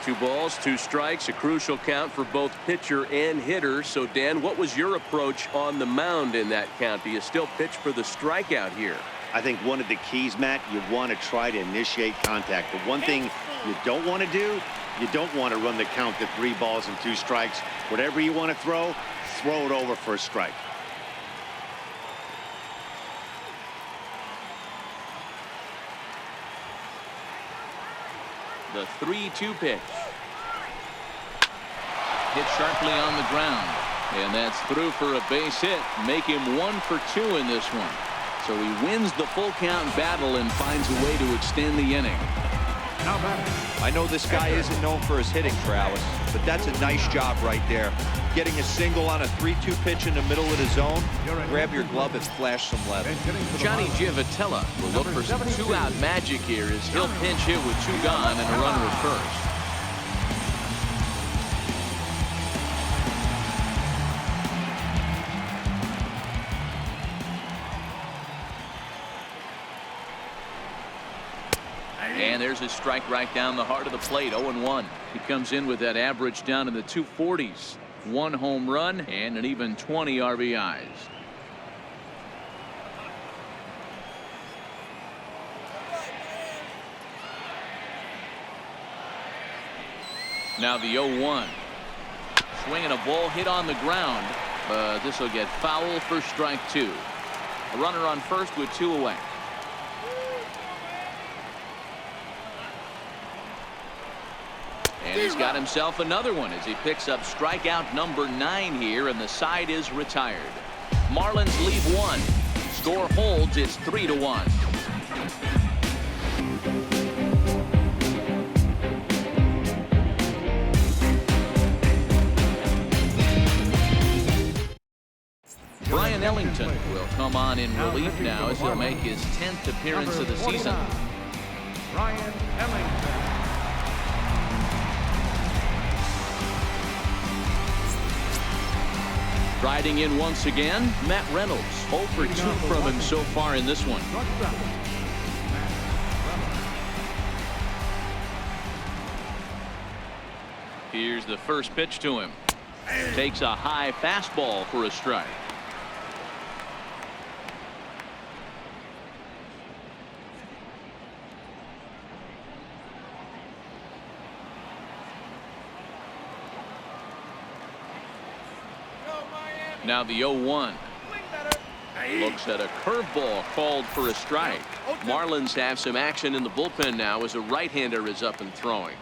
2 balls, 2 strikes, a crucial count for both pitcher and hitter. So, Dan, what was your approach on the mound in that count? Do you still pitch for the strikeout here?
I think one of the keys, Matt, you want to try to initiate contact. The one thing you don't want to do, you don't want to run the count to 3 balls and 2 strikes. Whatever you want to throw it over for a strike. The 3-2 pitch.
hit sharply on the ground. And that's through for a base hit. Make him 1 for 2 in this one. So he wins the full count battle and finds a way to extend the inning.
Now batting.
I know this guy isn't known for his hitting prowess, but that's a nice job right there. Getting a single on a 3-2 pitch in the middle of the zone. Grab your glove and flash some leather.
Johnny Givitella will look for some 2-out magic here as he'll pinch hit with 2 gone and a runner at first. And there's a strike right down the heart of the plate. 0-1. He comes in with that average down in the 240s. 1 home run and an even 20 RBIs. Now the 0-1. Swinging a ball hit on the ground, but this will get foul for strike 2. A runner on first with 2 away. And he's got himself another one as he picks up strikeout number 9 here, and the side is retired. Marlins lead 1. Score holds. It's 3-1. Brian Ellington will come on in relief now as he'll make his 10th appearance of the season.
Brian Ellington.
Riding in once again, Matt Reynolds. 0 for 2 from him so far in this one. Here's the first pitch to him. Takes a high fastball for a strike. Now the 0-1. Looks at a curveball called for a strike. Marlins have some action in the bullpen now as a right-hander is up and throwing.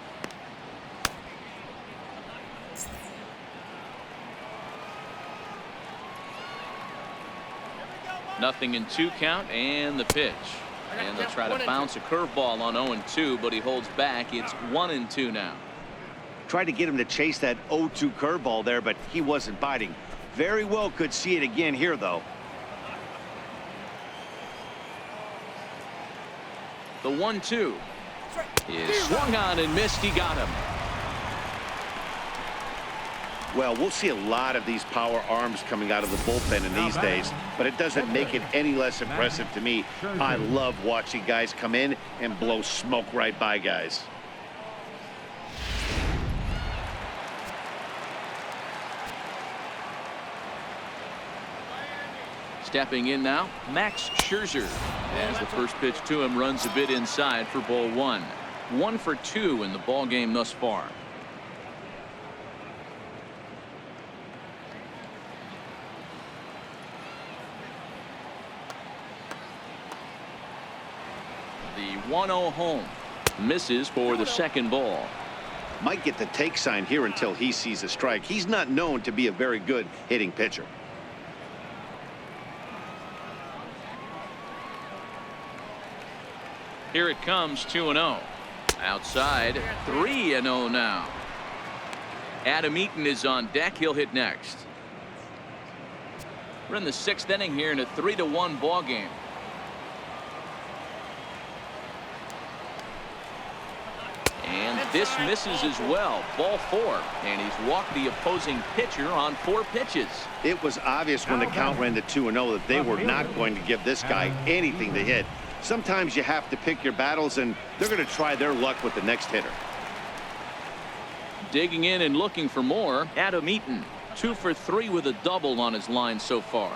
Nothing in 2 count and the pitch. And they'll try to bounce a curveball on 0-2, but he holds back. It's 1-2 now.
Tried to get him to chase that 0-2 curveball there, but he wasn't biting. Very well could see it again here, though.
The 1-2 is swung on and missed. He got him.
Well, we'll see a lot of these power arms coming out of the bullpen in these days, but it doesn't make it any less impressive to me. I love watching guys come in and blow smoke right by guys.
Stepping in now, Max Scherzer. As the first pitch to him runs a bit inside for ball 1. 1 for 2 in the ball game thus far. The 1-0 home misses for the second ball.
Might get the take sign here until he sees a strike. He's not known to be a very good hitting pitcher.
Here it comes, 2-0. Outside, 3-0 now. Adam Eaton is on deck. He'll hit next. We're in the 6th inning here in a 3-1 ball game. And this misses as well. Ball 4. And he's walked the opposing pitcher on 4 pitches.
It was obvious when the count ran to 2-0 that they were not going to give this guy anything to hit. Sometimes you have to pick your battles, and they're going to try their luck with the next hitter.
Digging in and looking for more, Adam Eaton. 2 for 3 with a double on his line so far.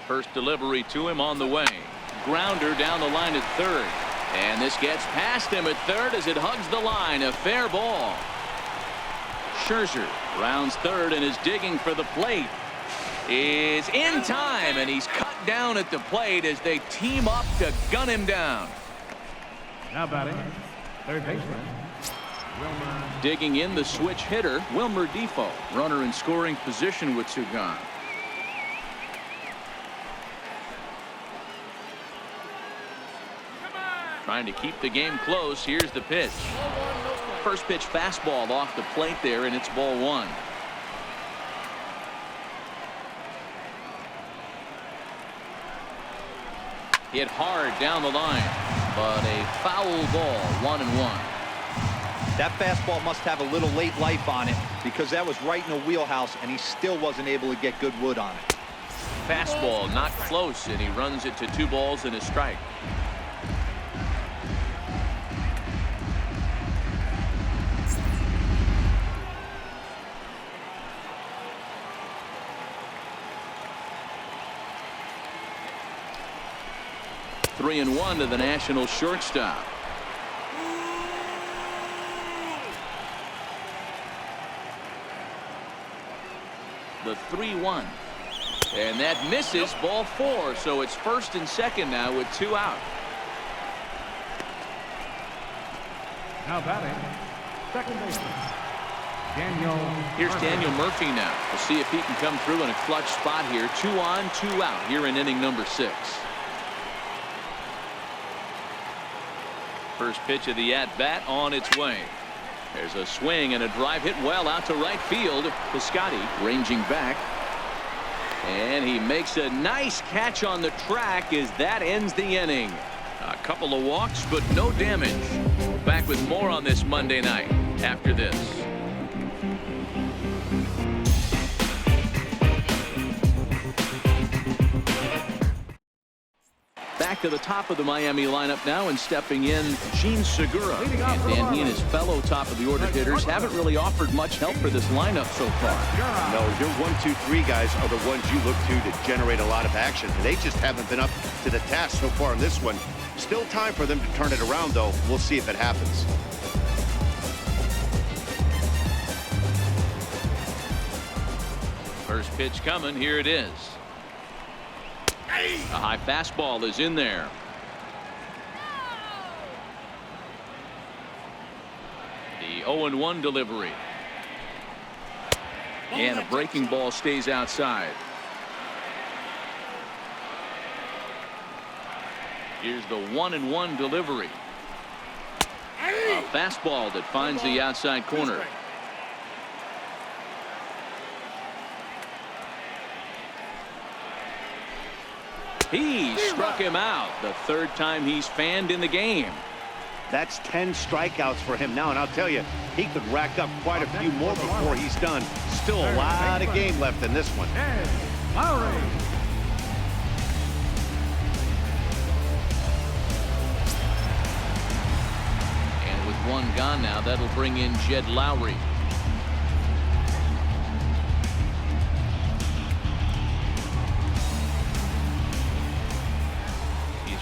First delivery to him on the way. Grounder down the line at third. And this gets past him at third as it hugs the line. A fair ball. Scherzer rounds third and is digging for the plate. Is in time, and he's cut down at the plate as they team up to gun him down.
Now batting, Third baseman, Wilmer.
Digging in, the switch hitter, Wilmer Defoe. Runner in scoring position with two gone. Trying to keep the game close. Here's the pitch. First pitch fastball off the plate there, and it's ball one. Hit hard down the line, but a foul ball, 1-1.
That fastball must have a little late life on it because that was right in the wheelhouse, and he still wasn't able to get good wood on it.
Fastball not close, and he runs it to 2 balls and a strike. Three and one to the National shortstop. The 3-1. And that misses, ball 4. So it's first and second now with 2 out.
Now batting, second baseman, Daniel.
Here's Daniel Murphy now. We'll see if he can come through in a clutch spot here. 2 on, 2 out here in inning number 6. First pitch of the at-bat on its way. There's a swing and a drive hit well out to right field. Piscotty ranging back. And he makes a nice catch on the track as that ends the inning. A couple of walks, but no damage. Back with more on this Monday night after this. Back to the top of the Miami lineup now, and stepping in, Gene Segura. And he and his fellow top of the order hitters haven't really offered much help for this lineup so far.
No, your 1, 2, 3 guys are the ones you look to generate a lot of action. They just haven't been up to the task so far in this one. Still time for them to turn it around, though. We'll see if it happens.
First pitch coming. Here it is. A high fastball is in there. The 0-1 delivery. And a breaking ball stays outside. Here's the 1-1 delivery. A fastball that finds the outside corner. He struck him out. The 3rd time he's fanned in the game.
That's 10 strikeouts for him now, and I'll tell you, he could rack up quite a few more before he's done. Still a lot of game left in this one.
Lowry.
And with 1 gone now, that'll bring in Jed Lowry.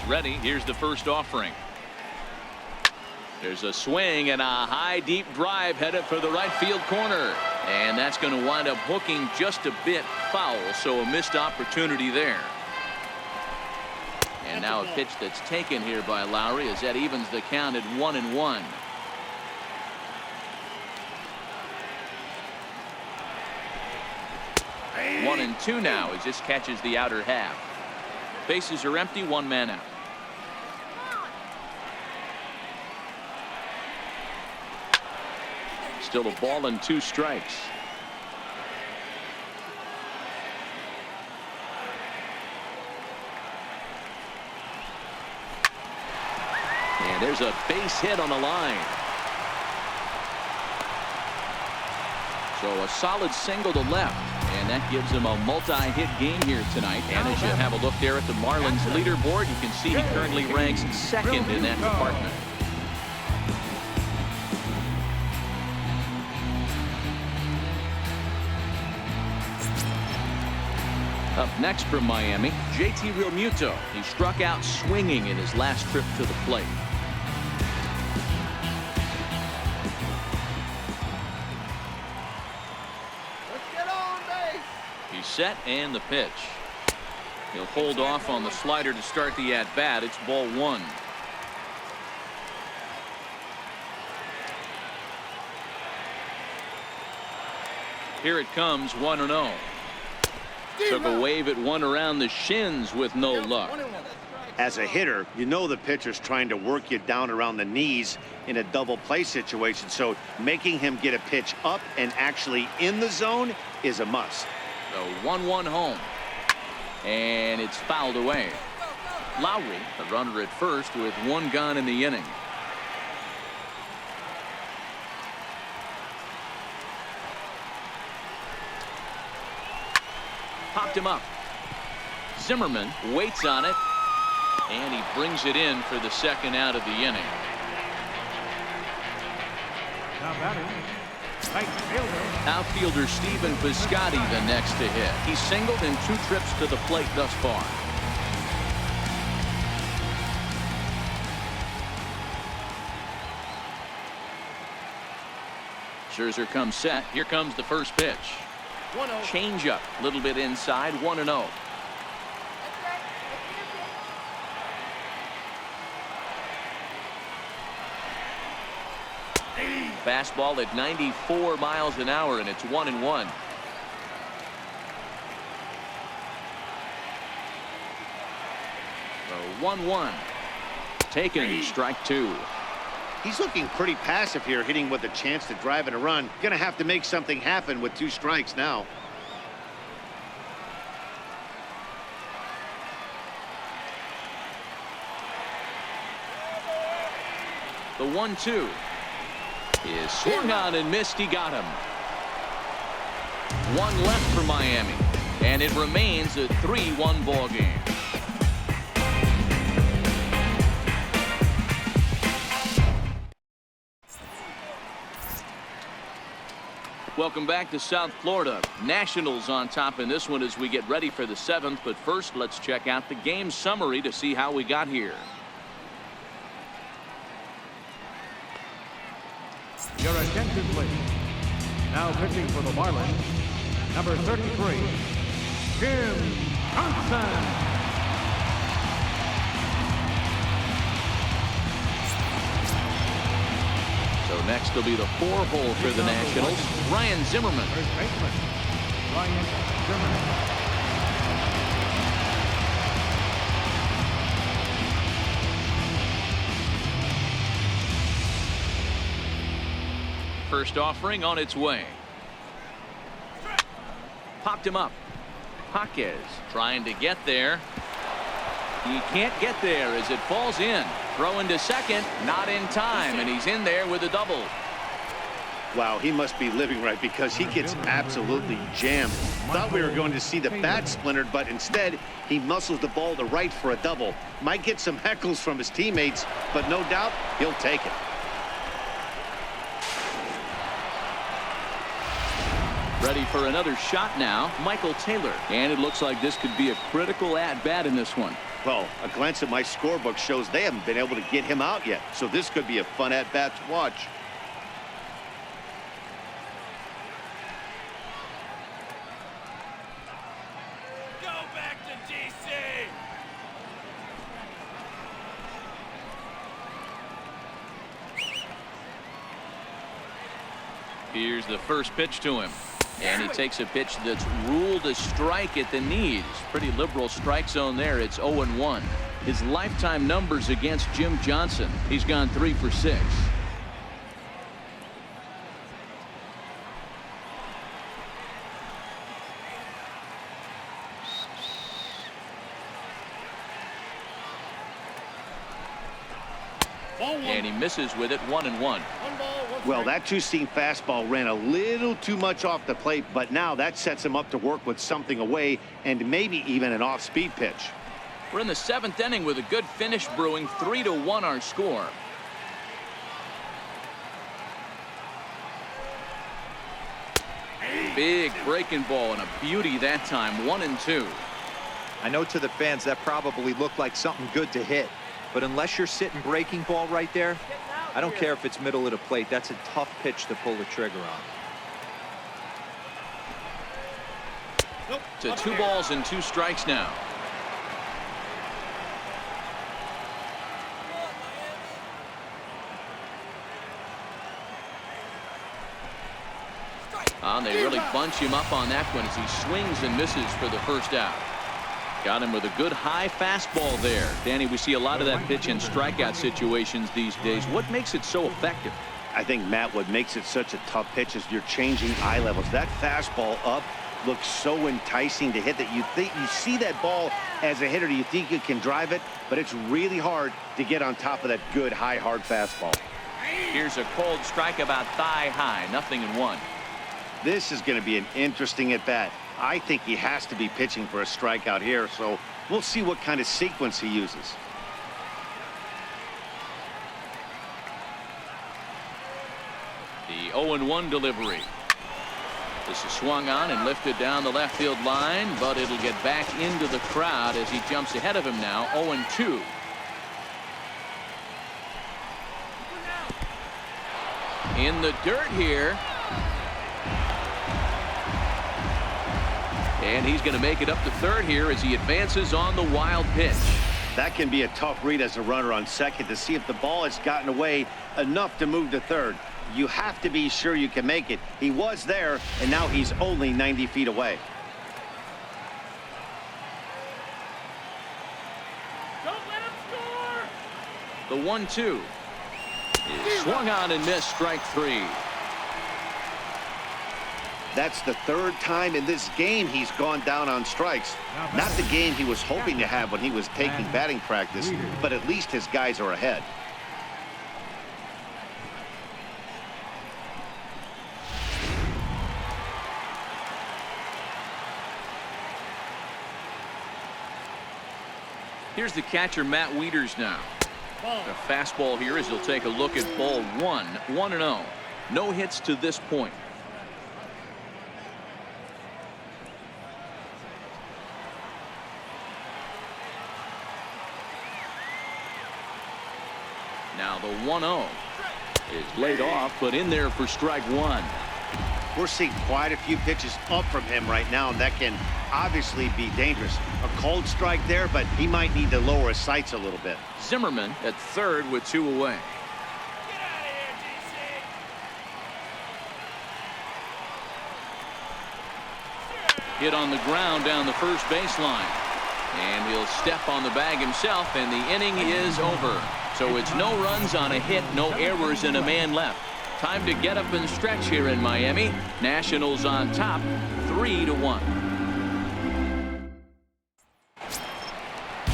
Ready. Here's the first offering. There's a swing and a high deep drive headed for the right field corner, and that's going to wind up hooking just a bit foul, so a missed opportunity there. And now a pitch that's taken here by Lowry as that evens the count at 1-1. One and 2 now as this catches the outer half. Bases are empty, 1 man out. Still a ball and 2 strikes. And there's a base hit on the line. So a solid single to left, and that gives him a multi-hit game here tonight. And as you have a look there at the Marlins leaderboard, you can see he currently ranks 2nd in that department. Up next from Miami, JT Realmuto. He struck out swinging in his last trip to the plate.
Let's get on base.
He's set, and the pitch. He'll hold off on the slider to start the at-bat. It's ball 1. Here it comes, 1-0. Took a wave at one around the shins with no luck.
As a hitter, you know the pitcher's trying to work you down around the knees in a double play situation, so making him get a pitch up and actually in the zone is a must.
The 1-1 home. And it's fouled away. Lowry, the runner at first with one gone in the inning. Popped him up. Zimmerman waits on it, and he brings it in for the second out of the inning.
Now batting, right fielder.
Outfielder Stephen Piscotty the next to hit. He's singled in 2 trips to the plate thus far. Scherzer comes set. Here comes the first pitch. Change up, a little bit inside, 1-0. Fastball at 94 miles an hour, and it's 1-1. The 1-1. Taken, strike 2.
He's looking pretty passive here, hitting with a chance to drive and a run. Gonna have to make something happen with 2 strikes now.
The 1-2 is swung on and missed. He got him. 1 left for Miami, and it remains a 3-1 ball game. Welcome back to South Florida. Nationals on top in this one as we get ready for the 7th. But first, let's check out the game summary to see how we got here.
Your attention, please. Now pitching for the Marlins, number 33, Jim Johnson.
So next will be the 4-hole for the Nationals. Ryan Zimmerman.
First baseman, Ryan Zimmerman.
First offering on its way. Popped him up. Jaquez trying to get there. He can't get there as it falls in. Throwing to second, not in time, and he's in there with a double.
Wow, he must be living right because he gets absolutely jammed. Thought we were going to see the bat splintered, but instead he muscles the ball to right for a double. Might get some heckles from his teammates, but no doubt he'll take it.
Ready for another shot now, Michael Taylor. And it looks like this could be a critical at-bat in this one.
Well, a glance at my scorebook shows they haven't been able to get him out yet, so this could be a fun at-bat to watch.
Go back to DC!
Here's the first pitch to him. And he takes a pitch that's ruled a strike at the knees. Pretty liberal strike zone there. It's 0-1. His lifetime numbers against Jim Johnson. He's gone 3 for 6. And he misses with it, 1-1.
Well, that 2-seam fastball ran a little too much off the plate, but now that sets him up to work with something away and maybe even an off-speed pitch.
We're in the 7th inning with a good finish brewing. 3-1 our score. Big breaking ball and a beauty that time. 1-2.
I know to the fans that probably looked like something good to hit, but unless you're sitting breaking ball right there, I don't care if it's middle of the plate. That's a tough pitch to pull the trigger on.
To 2 balls and 2 strikes now. They really bunch him up on that one as he swings and misses for the first out. Got him with a good high fastball there. Danny, we see a lot of that pitch in strikeout situations these days. What makes it so effective?
I think, Matt, what makes it such a tough pitch is you're changing eye levels. That fastball up looks so enticing to hit that you think you see that ball as a hitter. You think you can drive it, but it's really hard to get on top of that good high hard fastball.
Here's a cold strike about thigh high. 0-1.
This is going to be an interesting at bat. I think he has to be pitching for a strikeout here, so we'll see what kind of sequence he uses.
The 0-1 delivery. This is swung on and lifted down the left field line, but it'll get back into the crowd as he jumps ahead of him now. 0-2. In the dirt here. And he's going to make it up to third here as he advances on the wild pitch.
That can be a tough read as a runner on second to see if the ball has gotten away enough to move to third. You have to be sure you can make it. He was there, and now he's only 90 feet away.
Don't let him score!
The 1-2 is swung on and missed. Strike 3.
That's the third time in this game he's gone down on strikes. Not the game he was hoping to have when he was taking batting practice, but at least his guys are ahead.
Here's the catcher, Matt Wieters now. A fastball here as he'll take a look at ball 1. 1-0. No hits to this point. Now the 1-0 is laid off, but in there for strike 1.
We're seeing quite a few pitches up from him right now, and that can obviously be dangerous. A cold strike there, but he might need to lower his sights a little bit.
Zimmerman at third with 2 away.
Get out of here, DC!
Hit on the ground down the first baseline. And he'll step on the bag himself, and the inning is over. So it's no runs on a hit, no errors, and a man left. Time to get up and stretch here in Miami. Nationals on top, 3-1.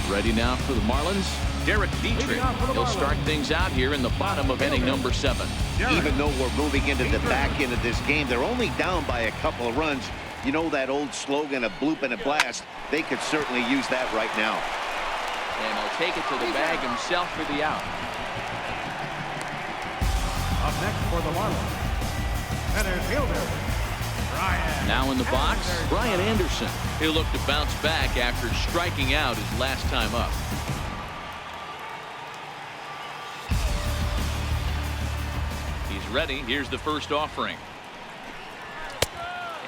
Ready now for the Marlins. Derek Dietrich. He'll start things out here in the bottom of inning number 7.
Even though we're moving into the back end of this game, they're only down by a couple of runs. You know that old slogan, a bloop and a blast. They could certainly use that right now.
And he'll take it to the bag himself for the out.
Up next for the Marlins, center fielder, Brian.
Now in the box, Brian Anderson. He'll look to bounce back after striking out his last time up. He's ready. Here's the first offering.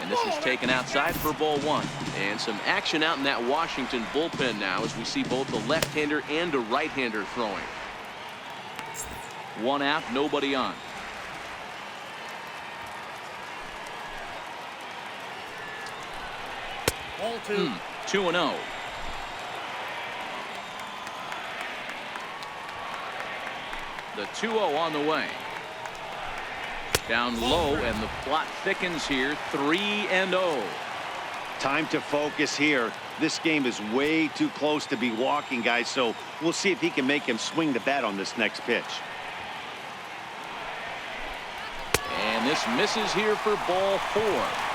And this is taken outside for ball 1. And some action out in that Washington bullpen now as we see both a left-hander and a right-hander throwing. 1 out, nobody on.
Ball 2.
2-0. The 2-0 on the way. Down low, and the plot thickens here. 3-0.
Time to focus here. This game is way too close to be walking, guys, so we'll see if he can make him swing the bat on this next pitch.
And this misses here for ball 4.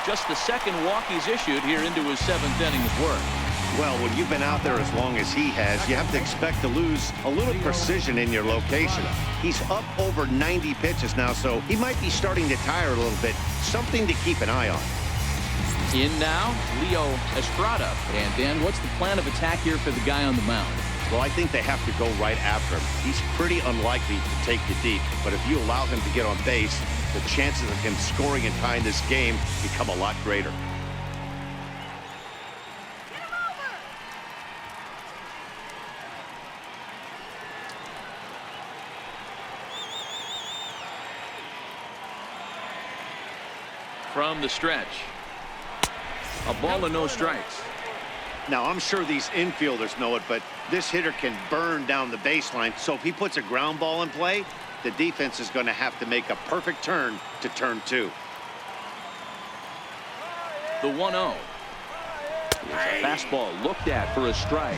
Just the second walk he's issued here into his 7th inning of work.
Well, when you've been out there as long as he has, you have to expect to lose a little precision in your location. He's up over 90 pitches now, so he might be starting to tire a little bit. Something to keep an eye on.
In now, Leo Estrada. And Dan, what's the plan of attack here for the guy on the mound?
Well, I think they have to go right after him. He's pretty unlikely to take you deep, but if you allow him to get on base, the chances of him scoring and tying this game become a lot greater.
from the stretch. A ball and no strikes.
Now, I'm sure these infielders know it, but this hitter can burn down the baseline. So if he puts a ground ball in play, the defense is going to have to make a perfect turn to turn 2.
The 1-0. Here's a fastball looked at for a strike.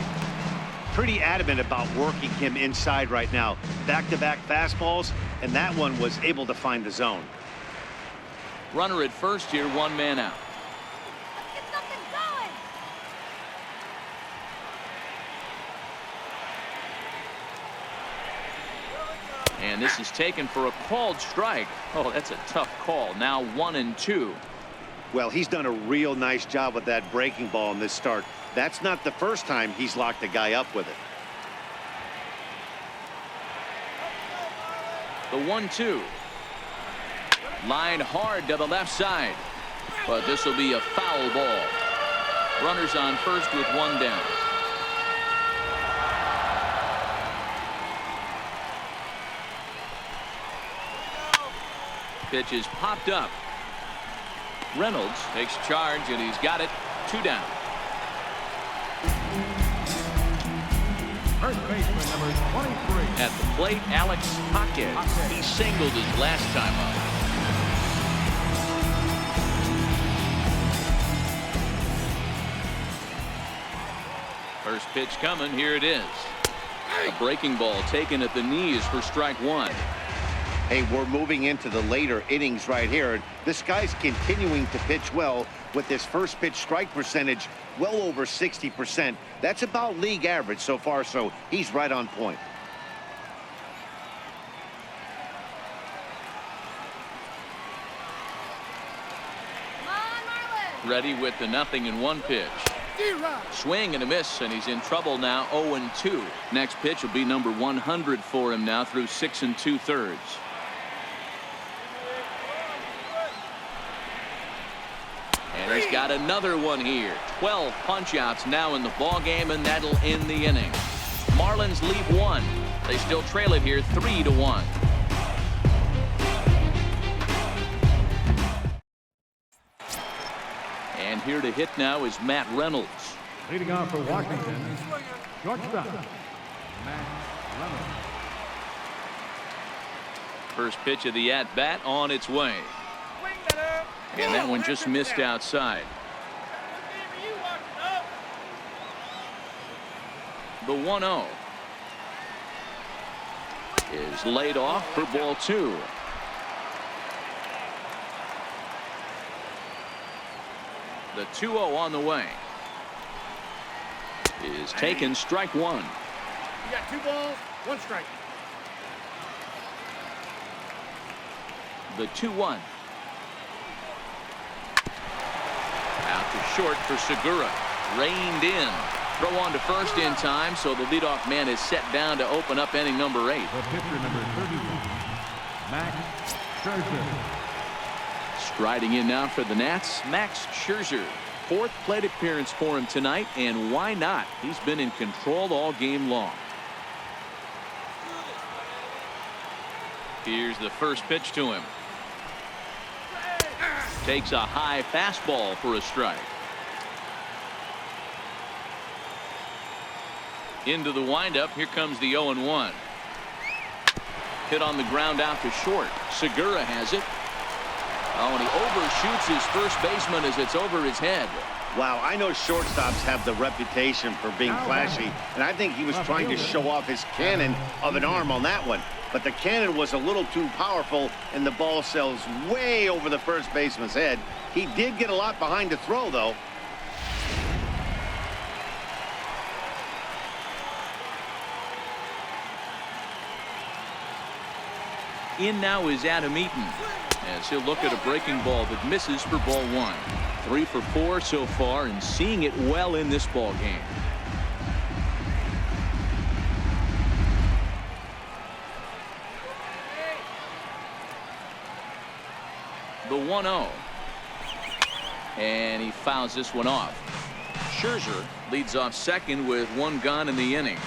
Pretty adamant about working him inside right now. Back-to-back fastballs, and that one was able to find the zone.
Runner at first here, 1 man out.
Let's get something going.
And this is taken for a called strike. Oh, that's a tough call. Now 1-2.
Well, he's done a real nice job with that breaking ball in this start. That's not the first time he's locked a guy up with it.
The 1-2. Line hard to the left side. But this will be a foul ball. Runners on first with 1 down. Pitch is popped up. Reynolds takes charge, and he's got it. 2 down.
First baseman number 23.
At the plate, Alex Hawkins. He singled his last time up. First pitch coming. Here it is. A breaking ball taken at the knees for strike 1.
Hey, we're moving into the later innings right here. This guy's continuing to pitch well with his first pitch strike percentage well over 60%. That's about league average so far, so he's right on point.
Come on, Marlins.
Ready with the 0-1 pitch. Swing and a miss, and he's in trouble now. 0-2. Next pitch will be number 100 for him now through 6 2/3. And he's got another one here. 12 punch-outs now in the ball game, and that'll end the inning. Marlins lead 1. They still trail it here 3-1. And here to hit now is Matt Reynolds.
Leading off for Washington, shortstop, Matt Reynolds.
First pitch of the at-bat on its way. And that one just missed outside. The 1-0 is laid off for ball 2. The 2-0 on the way is taken. Strike 1.
You got 2 balls, 1 strike.
The 2-1. Out to short for Segura. Reined in. Throw on to first in time, so the leadoff man is set down to open up inning number 8.
The pitcher number 31, Max Scherzer.
Striding in now for the Nats, Max Scherzer. 4th plate appearance for him tonight, and why not? He's been in control all game long. Here's the first pitch to him. Takes a high fastball for a strike. Into the windup. Here comes the 0-1. Hit on the ground out to short. Segura has it. Oh, and he overshoots his first baseman as it's over his head.
Wow, I know shortstops have the reputation for being flashy, and I think he was trying to show off his cannon of an arm on that one. But the cannon was a little too powerful, and the ball sails way over the first baseman's head. He did get a lot behind the throw, though.
In now is Adam Eaton, as he'll look at a breaking ball that misses for ball 1. 3 for 4 so far, and seeing it well in this ball game. The 1-0. And he fouls this one off. Scherzer leads off second with 1 gone in the inning.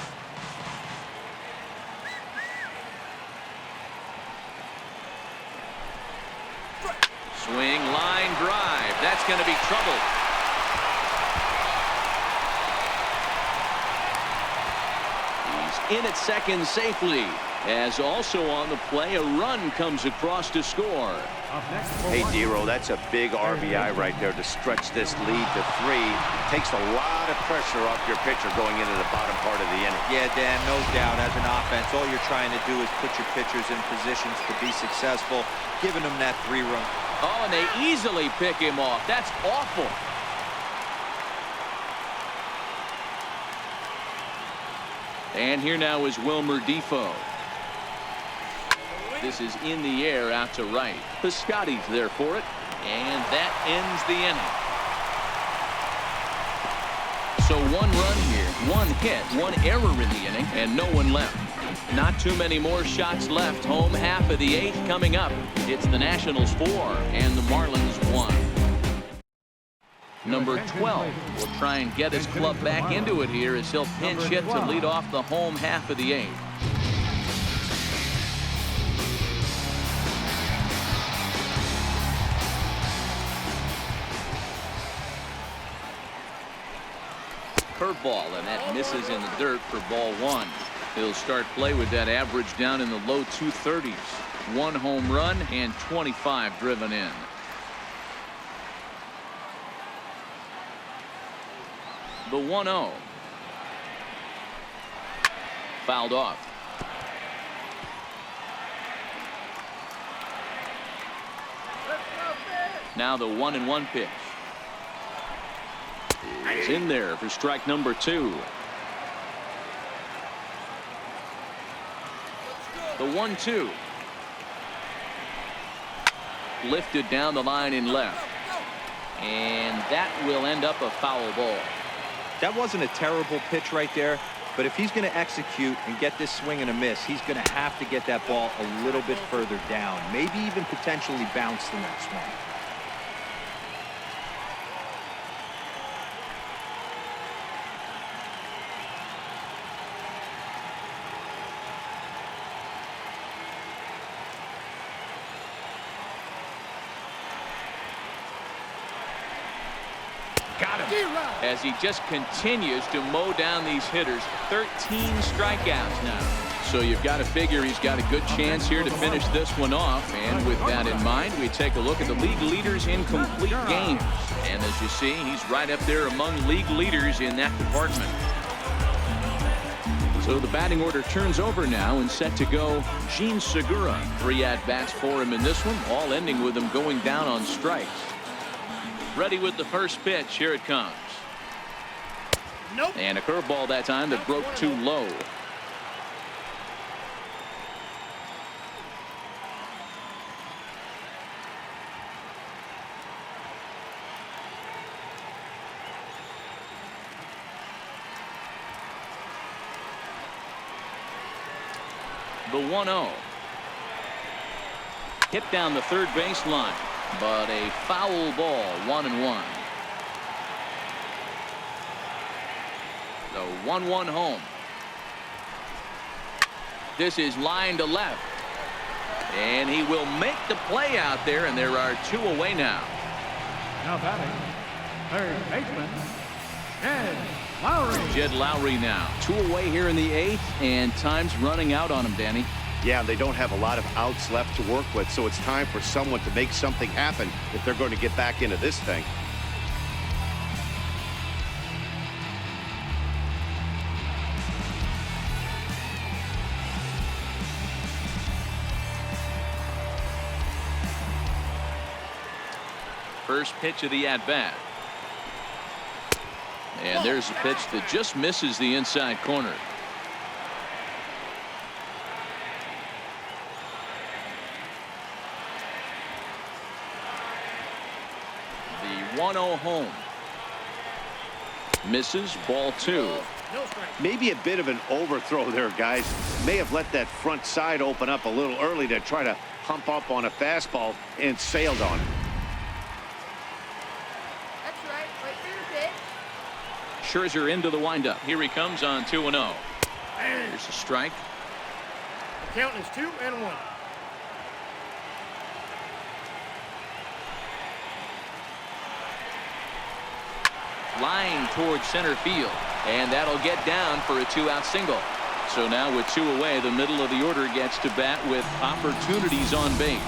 Swing, line drive. That's going to be trouble. He's in at second safely. As also on the play, a run comes across to score.
Hey, Dero, that's a big RBI right there to stretch this lead to 3. Takes a lot of pressure off your pitcher going into the bottom part of the inning.
Yeah, Dan, no doubt. As an offense, all you're trying to do is put your pitchers in positions to be successful, giving them that 3-run.
Oh, and they easily pick him off. That's awful. And here now is Wilmer Defoe. This is in the air out to right. Piscotty's there for it, and that ends the inning. So 1 run here, 1 hit, 1 error in the inning, and no one left. Not too many more shots left. Home half of the 8th coming up. It's the Nationals 4 and the Marlins 1. Number 12 will try and get his club back into it here as he'll pinch hit to lead off the home half of the 8th. Curveball, and that misses in the dirt for ball 1. He'll start play with that average down in the low 230s. 1 home run and 25 driven in. The 1-0. Fouled off. Now the 1-1 pitch. Is in there for strike number 2. The 1-2. Lifted down the line in left. And that will end up a foul ball.
That wasn't a terrible pitch right there, but if he's going to execute and get this swing and a miss, he's going to have to get that ball a little bit further down, maybe even potentially bounce the next one.
Got him. As he just continues to mow down these hitters. 13 strikeouts now. So you've got to figure he's got a good chance here to finish this one off. And with that in mind, we take a look at the league leaders in complete games. And as you see, he's right up there among league leaders in that department. So the batting order turns over now and set to go. Jean Segura, 3 at-bats for him in this one, all ending with him going down on strikes. Ready with the first pitch. Here it comes. Nope. And a curveball that time that broke too low. The 1-0. Hit down the third baseline. But a foul ball, 1-1. The 1-1 home. This is line to left. And he will make the play out there, and there are 2 away now.
Now batting, third baseman, Jed Lowry.
Jed Lowry now. 2 away here in the 8th, and time's running out on him, Danny.
Yeah, they don't have a lot of outs left to work with, so it's time for someone to make something happen if they're going to get back into this thing.
First pitch of the at-bat. And there's a pitch that just misses the inside corner. The 1-0 home. Misses, ball 2.
Maybe a bit of an overthrow there, guys. May have let that front side open up a little early to try to hump up on a fastball and sailed on it.
That's right. Right there, pitch.
Scherzer into the windup. Here he comes on 2-0. Here's a strike.
The count is 2-1.
flying towards center field, and that'll get down for a 2-out single. So now with 2 away, the middle of the order gets to bat with opportunities on base.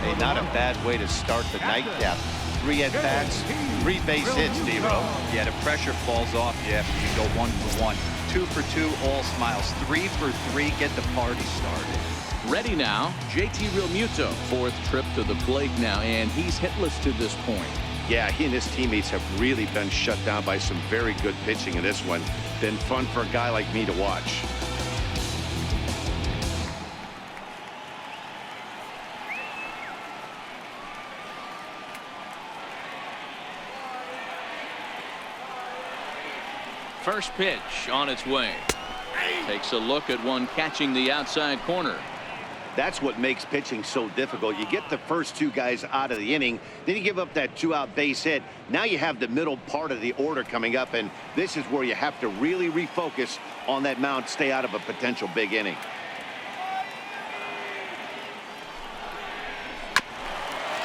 Hey, not a bad way to start the nightcap. 3 at-bats, 3 base hits, D-Row.
Yeah, the pressure falls off you after you go 1 for 1. 2 for 2, all smiles. 3 for 3, get the party started.
Ready now, JT Realmuto. 4th trip to the plate now, and he's hitless to this point.
Yeah, he and his teammates have really been shut down by some very good pitching in this one. Been fun for a guy like me to watch.
First pitch on its way. Takes a look at one catching the outside corner.
That's what makes pitching so difficult. You get the first 2 guys out of the inning, then you give up that 2-out base hit. Now you have the middle part of the order coming up, and this is where you have to really refocus on that mound, stay out of a potential big inning.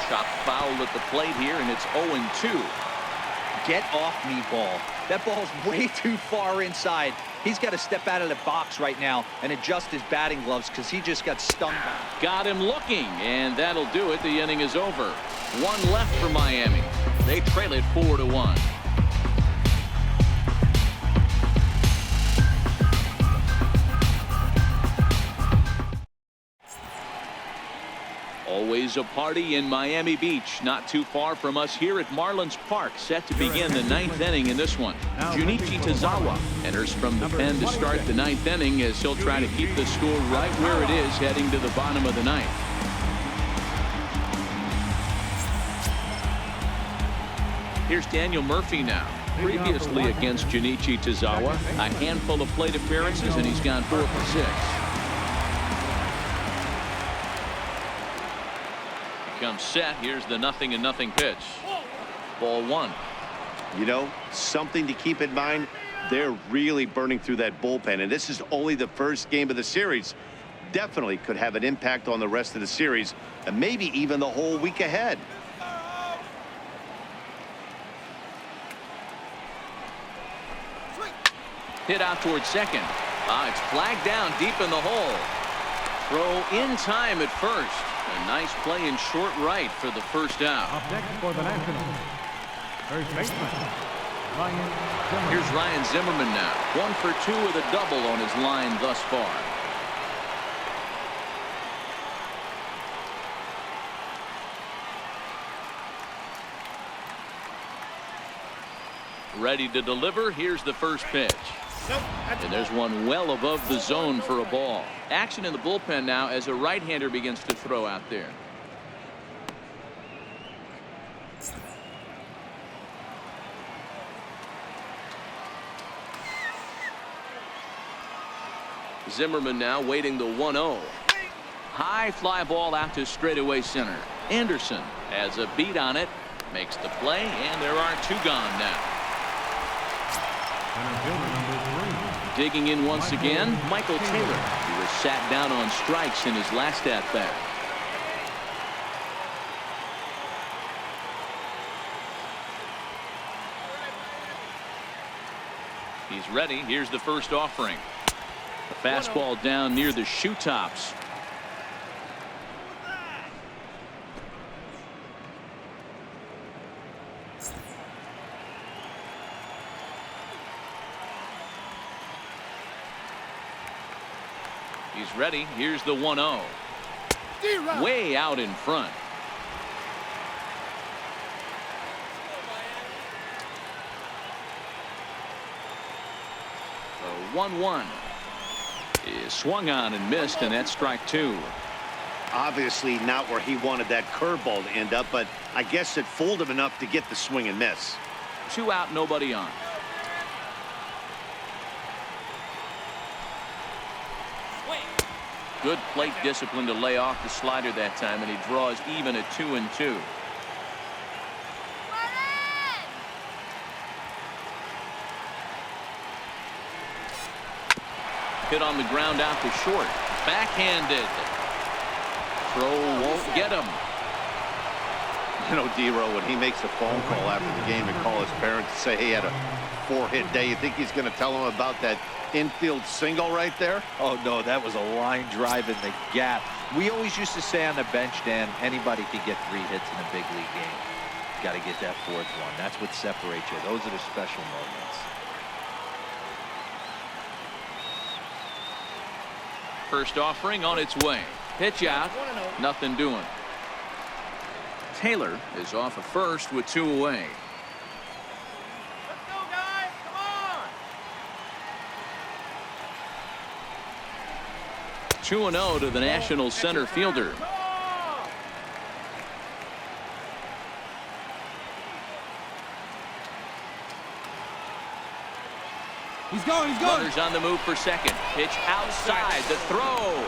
Chopped foul at the plate here, and it's 0-2.
Get off me, ball. That ball's way too far inside. He's got to step out of the box right now and adjust his batting gloves because he just got stung.
Got him looking, and that'll do it. The inning is over. 1 left for Miami. They trail it 4-1. Always a party in Miami Beach, not too far from us here at Marlins Park, set to begin the 9th inning in this one. Junichi Tazawa enters from the pen to start the 9th inning as he'll try to keep the score right where it is heading to the bottom of the 9th. Here's Daniel Murphy now. Previously against Junichi Tazawa, a handful of plate appearances, and he's gone 4 for 6. Comes set. Here's the 0-0 pitch. Ball 1.
You know, something to keep in mind, they're really burning through that bullpen, and this is only the first game of the series. Definitely could have an impact on the rest of the series, and maybe even the whole week ahead.
Hit out towards second. It's flagged down deep in the hole. Throw in time at first. A nice play in short right for the first out.
Up next for the Nationals, first baseman, Ryan Zimmerman.
Here's Ryan Zimmerman now. 1 for 2 with a double on his line thus far. Ready to deliver. Here's the first pitch. And there's one well above the zone for a ball. Action in the bullpen now as a right-hander begins to throw out there. Zimmerman now waiting the 1-0. High fly ball out to straightaway center. Anderson has a beat on it, makes the play, and there are 2 gone now. Digging in once again, Michael Taylor, who was sat down on strikes in his last at-bat. He's ready. Here's the first offering. A fastball down near the shoe tops. He's ready. Here's the 1-0. Way out in front. The 1-1 is swung on and missed, and that's strike 2.
Obviously not where he wanted that curveball to end up, but I guess it fooled him enough to get the swing and miss.
2 out, nobody on. Good plate discipline to lay off the slider that time, and he draws even at 2-2. Hit on the ground out to short. Backhanded. Throw won't get him.
You know, D-Row, when he makes a phone call after the game and call his parents to say he had a 4-hit day, you think he's going to tell them about that infield single right there?
Oh, no, that was a line drive in the gap. We always used to say on the bench, Dan, anybody could get 3 hits in a big league game. Got to get that 4th one. That's what separates you. Those are the special moments.
First offering on its way. Pitch out. Nothing doing. Taylor is off at first with 2 away.
Let's go, guys. Come on.
2-0 to the Nationals center fielder.
He's going. He's going.
Runners on the move for second. Pitch outside. The throw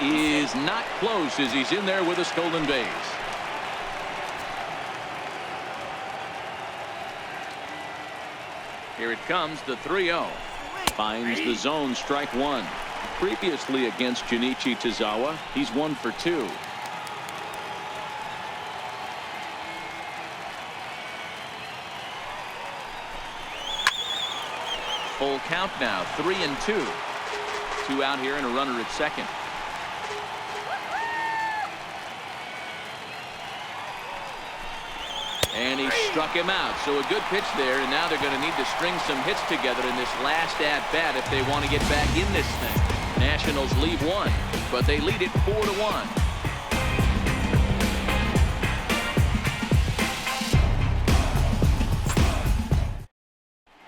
is not close as he's in there with a stolen base. Here it comes, the 3-0. Finds the zone, strike 1. Previously against Junichi Tazawa, he's 1 for 2. Full count now, 3-2. 2 out here and a runner at second. And he struck him out. So a good pitch there, and now they're going to need to string some hits together in this last at-bat if they want to get back in this thing. Nationals leave 1, but they lead it 4-1.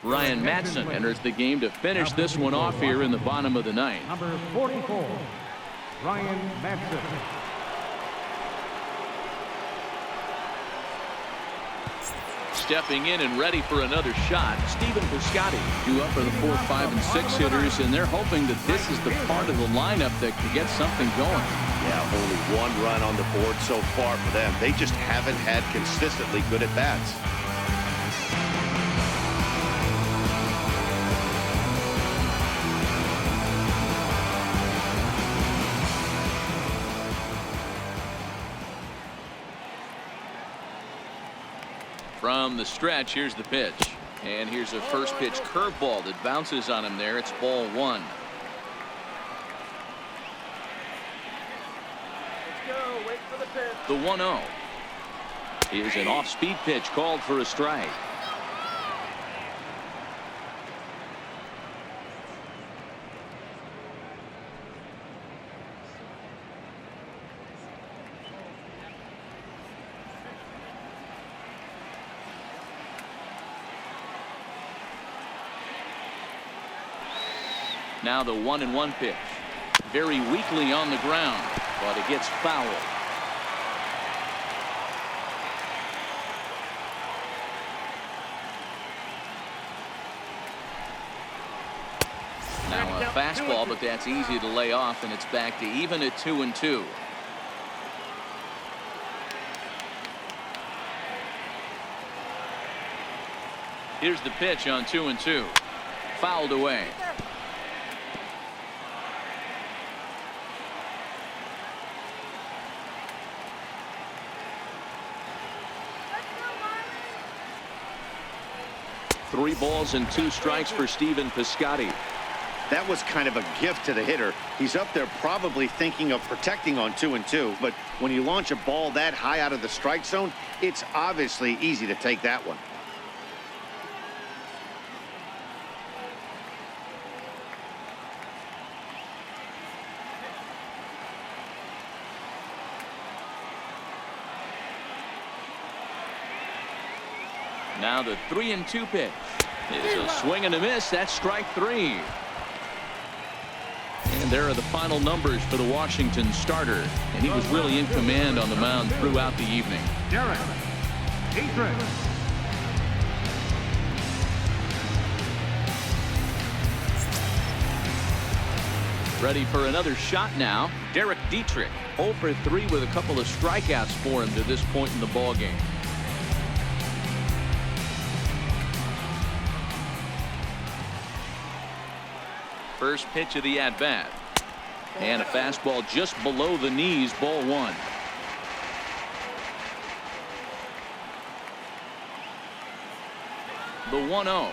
Ryan Matson enters the game to finish this one off here in the bottom of the 9th.
Number 44, Ryan Matson.
Stepping in and ready for another shot, Stephen Piscotty due up for the 4, 5, and 6 hitters, and they're hoping that this is the part of the lineup that can get something going.
Yeah, only 1 run on the board so far for them. They just haven't had consistently good at-bats.
From the stretch, here's the pitch. And here's a first pitch curveball that bounces on him there. It's ball 1. The 1-0 is an off-speed pitch called for a strike. Now the 1-1 pitch. Very weakly on the ground, but it gets fouled. Now a fastball, but that's easy to lay off, and it's back to even at 2-2. Here's the pitch on 2-2. Fouled away. Three balls and 2 strikes for Stephen Piscotty.
That was kind of a gift to the hitter. He's up there probably thinking of protecting on 2-2, but when you launch a ball that high out of the strike zone, it's obviously easy to take that one.
Now the 3-2 pitch is a swing and a miss. That's strike 3. And there are the final numbers for the Washington starter, and he was really in command on the mound throughout the evening.
Derek Dietrich.
Ready for another shot now. Derek Dietrich 0 for 3 with a couple of strikeouts for him to this point in the ball game. First pitch of the at-bat. And a fastball just below the knees, ball 1. The 1-0.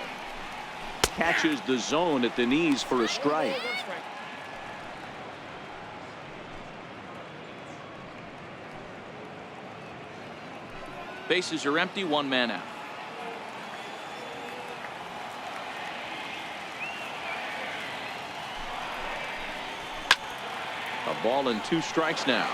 Catches the zone at the knees for a strike. Bases are empty, one man out. A ball and 2 strikes now.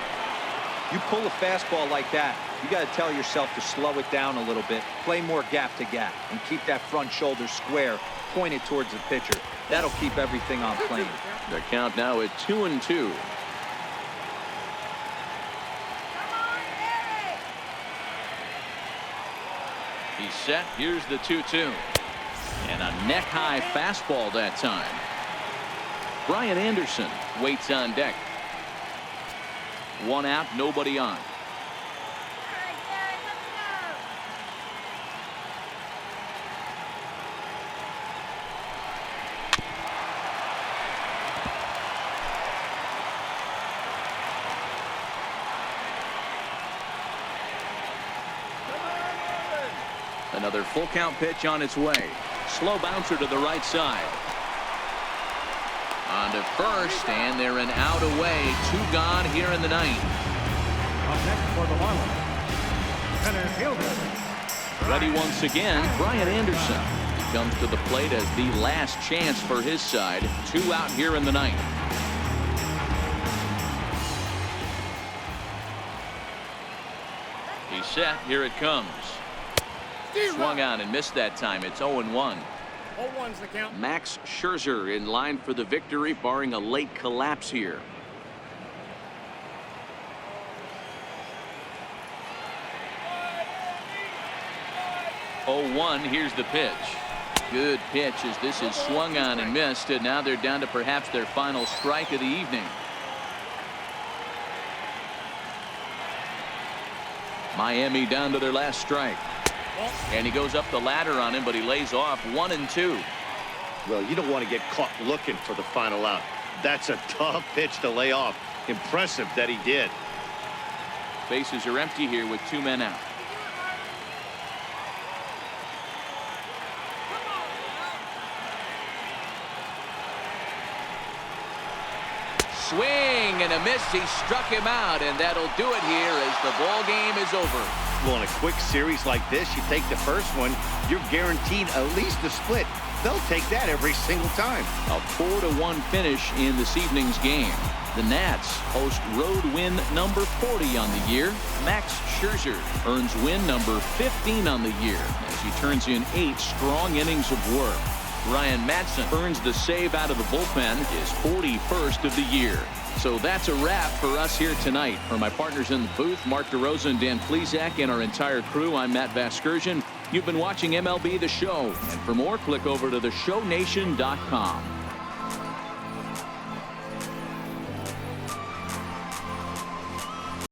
You pull a fastball like that, you got to tell yourself to slow it down a little bit, play more gap to gap, and keep that front shoulder square, pointed towards the pitcher. That'll keep everything on plane.
The count now at 2-2. He's set. Here's the 2-2. And a neck-high fastball that time. Brian Anderson waits on deck. 1 out, nobody on. Another full count pitch on its way. Slow bouncer to the right side. On to first, and they're an out away. 2 gone here in the 9th.
Up next for the Marlins, center fielder.
Ready once again, Brian Anderson. He comes to the plate as the last chance for his side. 2 out here in the 9th. He's set. Here it comes. Swung on and missed that time. It's 0-1.
0-1's the count.
Max Scherzer in line for the victory, barring a late collapse here. Here's the pitch. Good pitch as this is swung on and missed, and now they're down to perhaps their final strike of the evening. Miami down to their last strike. And he goes up the ladder on him, but he lays off 1-2.
Well, you don't want to get caught looking for the final out. That's a tough pitch to lay off. Impressive that he did.
Bases are empty here with 2 men out. Swing and a miss. He struck him out, and that'll do it here as the ball game is over.
Well, in a quick series like this, you take the first one, you're guaranteed at least a split. They'll take that every single time.
A 4-1 finish in this evening's game. The Nats host road win number 40 on the year. Max Scherzer earns win number 15 on the year as he turns in 8 strong innings of work. Ryan Madson earns the save out of the bullpen, his 41st of the year. So that's a wrap for us here tonight. For my partners in the booth, Mark DeRosa and Dan Plesac, and our entire crew, I'm Matt Vasgersian. You've been watching MLB The Show. And for more, click over to theshownation.com.